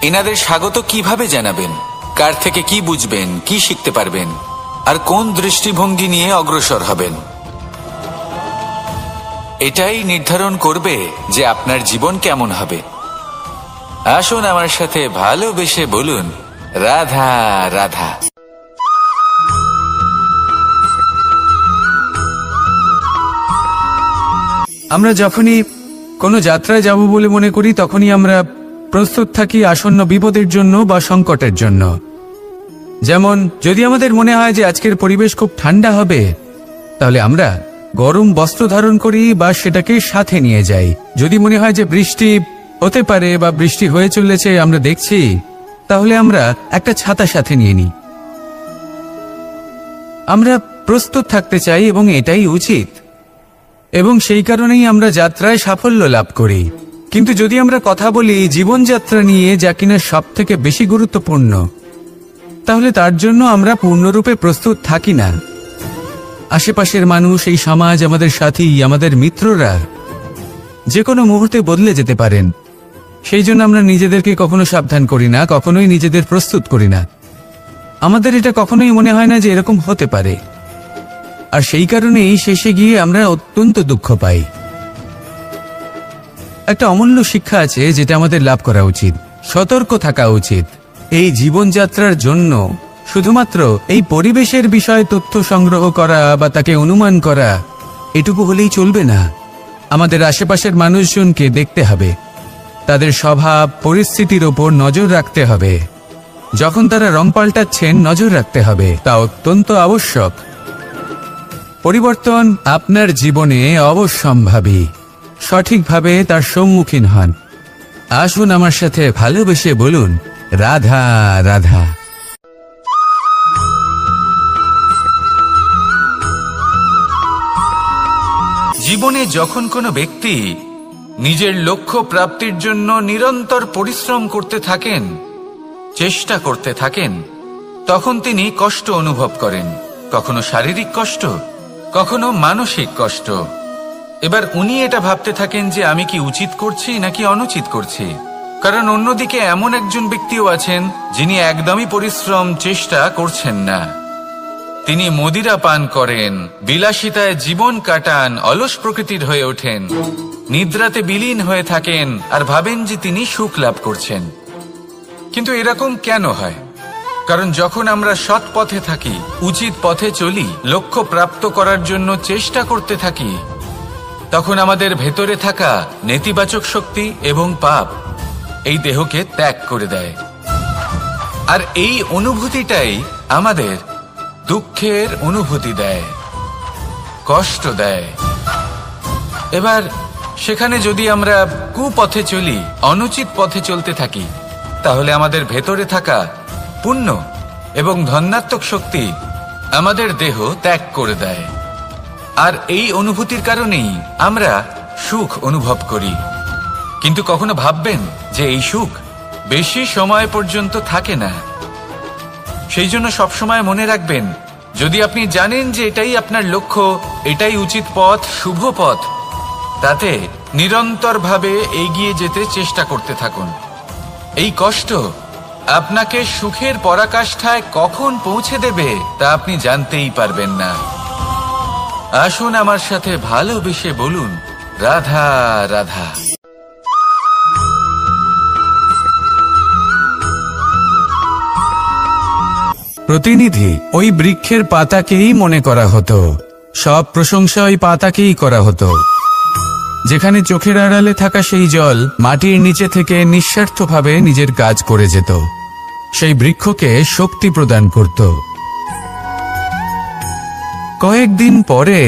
Speaker 1: এনাদের স্বাগত কিভাবে জানাবেন, কার থেকে কি বুঝবেন, কি শিখতে পারবেন, আর কোন দৃষ্টিভঙ্গি নিয়ে অগ্রসর হবেন। এটাই নির্ধারণ করবে যে আপনার জীবন কেমন হবে। আসুন আমার সাথে ভালোবেসে বলুন, রাধা রাধা।
Speaker 2: আমরা যখনই কোনো যাত্রায় যাব বলে মনে করি, তখনই আমরা প্রস্তুত থাকি আসন্ন বিপদের জন্য বা সংকটের জন্য। যেমন, যদি আমাদের মনে হয় যে আজকের পরিবেশ খুব ঠান্ডা হবে, তাহলে আমরা গরম বস্ত্র ধারণ করি বা সেটাকে সাথে নিয়ে যাই। যদি মনে হয় যে বৃষ্টি হতে পারে বা বৃষ্টি হয়ে চলেছে, আমরা দেখছি, তাহলে আমরা একটা ছাতা সাথে নিয়ে নিই। আমরা প্রস্তুত থাকতে চাই এবং এটাই উচিত, এবং সেই কারণেই আমরা যাত্রায় সাফল্য লাভ করি। কিন্তু যদি আমরা কথা বলি জীবনযাত্রা নিয়ে, যা কিনা সব থেকে বেশি গুরুত্বপূর্ণ, তাহলে তার জন্য আমরা পূর্ণরূপে প্রস্তুত থাকি না। আশেপাশের মানুষ, এই সমাজ, আমাদের সাথী, আমাদের মিত্ররা যে কোনো মুহূর্তে বদলে যেতে পারেন। সেই জন্য আমরা নিজেদেরকে কখনো সাবধান করি না, কখনোই নিজেদের প্রস্তুত করি না। আমাদের এটা কখনোই মনে হয় না যে এরকম হতে পারে, আর সেই কারণেই শেষে গিয়ে আমরা অত্যন্ত দুঃখ পাই। একটা অমূল্য শিক্ষা আছে যেটা আমাদের লাভ করা উচিত। সতর্ক থাকা উচিত। এই জীবনযাত্রার জন্য শুধুমাত্র এই পরিবেশের বিষয়ে তথ্য সংগ্রহ করা বা তাকে অনুমান করা, এটুকু হলেই চলবে না। আমাদের আশেপাশের মানুষজনকে দেখতে হবে, তাদের স্বভাব পরিস্থিতির ওপর নজর রাখতে হবে। যখন তারা রং পাল্টাচ্ছেন, নজর রাখতে হবে, তা অত্যন্ত আবশ্যক। পরিবর্তন আপনার জীবনে অবশ্যম্ভাবী। সঠিকভাবে তার সম্মুখীন হন। আসুন আমার সাথে ভালোবেসে বলুন, রাধা রাধা।
Speaker 1: জীবনে যখন কোনো ব্যক্তি নিজের লক্ষ্য প্রাপ্তির জন্য নিরন্তর পরিশ্রম করতে থাকেন, চেষ্টা করতে থাকেন, তখন তিনি কষ্ট অনুভব করেন। কখনো শারীরিক কষ্ট, কখনো মানসিক কষ্ট। এবার উনি এটা ভাবতে থাকেন যে আমি কি উচিত করছি নাকি অনুচিত করছি। কারণ অন্যদিকে এমন একজন ব্যক্তিও আছেন যিনি একদমই পরিশ্রম, চেষ্টা করছেন না। তিনি মদিরা পান করেন, বিলাসিতায় জীবন কাটান, অলস প্রকৃতির হয়ে ওঠেন, নিদ্রাতে বিলীন হয়ে থাকেন আর ভাবেন যে তিনি সুখ লাভ করছেন। কিন্তু এরকম কেন হয়? কারণ যখন আমরা সৎ পথে থাকি, উচিত পথে চলি, লক্ষ্য প্রাপ্ত করার জন্য চেষ্টা করতে থাকি, তখন আমাদের ভেতরে থাকা নেতিবাচক শক্তি এবং পাপ এই দেহকে ত্যাগ করে দেয়। আর এই অনুভূতিটাই আমাদের দুঃখের অনুভূতি দেয়, কষ্ট দেয়। এবার সেখানে যদি আমরা কুপথে চলি, অনুচিত পথে চলতে থাকি, তাহলে আমাদের ভেতরে থাকা পুণ্য এবং ধনাত্মক শক্তি আমাদের দেহ ত্যাগ করে দেয়। আর এই অনুভূতির কারণেই আমরা সুখ অনুভব করি। কিন্তু কখনো ভাববেন যে এই সুখ বেশি সময় পর্যন্ত থাকে না। সেই জন্য সবসময় মনে রাখবেন, যদি আপনি জানেন যে এটাই আপনার লক্ষ্য, এটাই উচিত পথ, শুভ পথ, তাতে নিরন্তরভাবে এগিয়ে যেতে চেষ্টা করতে থাকুন। এই কষ্ট আপনাকে সুখের পরাকাষ্ঠায় কখন পৌঁছে দেবে তা আপনি জানতেই পারবেন না। আসুন আমার সাথে ভালোবেসে বলুন, রাধা রাধা।
Speaker 2: প্রতিনিধি ওই বৃক্ষের পাতাকেই মনে করা হতো, সব প্রশংসা ওই পাতাকেই করা হতো। যেখানে চোখের আড়ালে থাকা সেই জল মাটির নিচে থেকে নিঃস্বার্থভাবে নিজের কাজ করে যেত, সেই বৃক্ষকে শক্তি প্রদান করত। কয়েকদিন পরে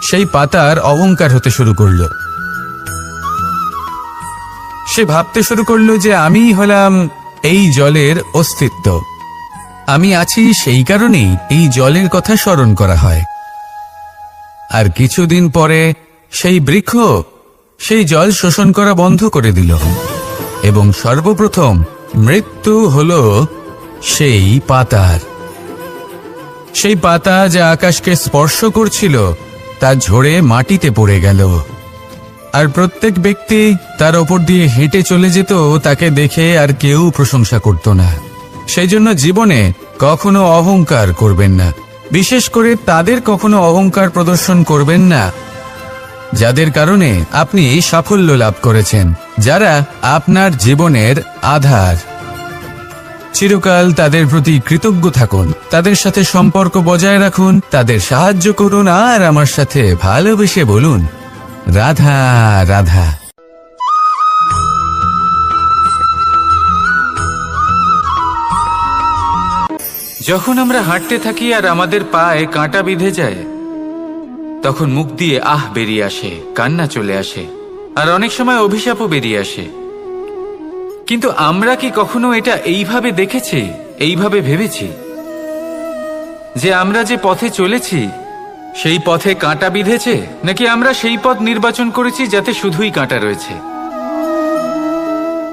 Speaker 2: সেই পাতার অহংকার হতে শুরু করল। সে ভাবতে শুরু করলো যে আমিই হলাম এই জলের অস্তিত্ব, আমি আছি সেই কারণেই এই জলের কথা স্মরণ করা হয়। আর কিছুদিন পরে সেই বৃক্ষ সেই জল শোষণ করা বন্ধ করে দিল এবং সর্বপ্রথম মৃত্যু হলো সেই পাতার। সেই পাতা যা আকাশকে স্পর্শ করছিল তা ঝরে মাটিতে পড়ে গেল। আর প্রত্যেক ব্যক্তি তার ওপর দিয়ে হেঁটে চলে যেত, তাকে দেখে আর কেউ প্রশংসা করত না। সেই জন্য জীবনে কখনো অহংকার করবেন না, বিশেষ করে তাদের কখনো অহংকার প্রদর্শন করবেন না যাদের কারণে আপনি সাফল্য লাভ করেছেন, যারা আপনার জীবনের আধার। চিরকাল তাদের প্রতি কৃতজ্ঞ থাকুন, তাদের সাথে সম্পর্ক বজায় রাখুন, তাদের সাহায্য করুন আর আমার সাথে ভালোবেসে বলুন, রাধা রাধা।
Speaker 1: যখন আমরা হাঁটতে থাকি আর আমাদের পায়ে কাঁটা বিঁধে যায়, তখন মুখ দিয়ে আহ বেরিয়ে আসে, কান্না চলে আসে, আর অনেক সময় অভিশাপও বেরিয়ে আসে। কিন্তু আমরা কি কখনো এটা এইভাবে দেখেছি, এইভাবে ভেবেছি যে আমরা যে পথে চলেছি সেই পথে কাঁটা বিঁধেছে, নাকি আমরা সেই পথ নির্বাচন করেছি যাতে শুধুই কাঁটা রয়েছে?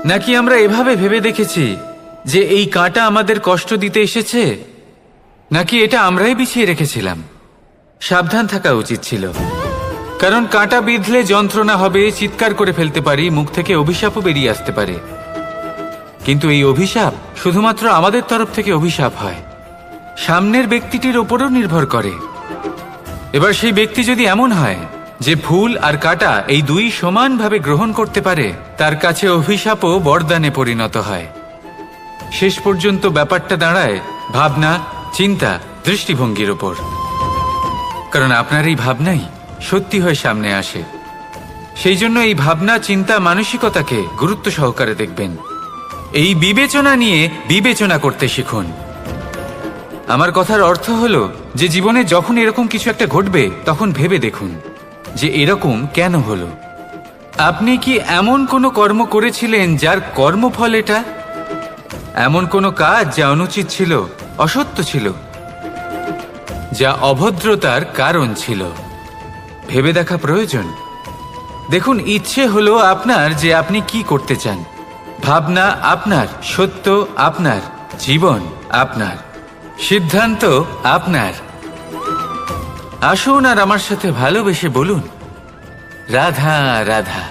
Speaker 1: নাকি আমরা এভাবে ভেবে দেখেছি যে এই কাঁটা আমাদের কষ্ট দিতে এসেছে, নাকি এটা আমরাই বিছিয়ে রেখেছিলাম? সাবধান থাকা উচিত ছিল, কারণ কাঁটা বিঁধলে যন্ত্রণা হবে, চিৎকার করে ফেলতে পারি, মুখ থেকে অভিশাপও বেরিয়ে আসতে পারে। কিন্তু এই অভিশাপ শুধুমাত্র আমাদের তরফ থেকে অভিশাপ হয়, সামনের ব্যক্তিটির ওপরও নির্ভর করে। এবার সেই ব্যক্তি যদি এমন হয় যে ফুল আর কাঁটা এই দুই সমানভাবে গ্রহণ করতে পারে, তার কাছে অভিশাপও বরদানে পরিণত হয়। শেষ পর্যন্ত ব্যাপারটা দাঁড়ায় ভাবনা, চিন্তা, দৃষ্টিভঙ্গির ওপর। কারণ আপনার এই ভাবনাই সত্যি হয়ে সামনে আসে। সেই জন্য এই ভাবনা, চিন্তা, মানসিকতাকে গুরুত্ব সহকারে দেখবেন। এই বিবেচনা নিয়ে বিবেচনা করতে শিখুন। আমার কথার অর্থ হলো যে জীবনে যখন এরকম কিছু একটা ঘটবে, তখন ভেবে দেখুন যে এরকম কেন হলো। আপনি কি এমন কোনো কর্ম করেছিলেন যার কর্মফল এটা? এমন কোনো কাজ যা অনুচিত ছিল, অসত্য ছিল, যা অভদ্রতার কারণ ছিল? ভেবে দেখা প্রয়োজন। দেখুন, ইচ্ছে হলো আপনার যে আপনি কি করতে চান, ভাবনা আপনার, সত্য আপনার, জীবন আপনার, সিদ্ধান্ত আপনার। আসুন আর আমার সাথে ভালোবেসে বলুন, রাধা রাধা।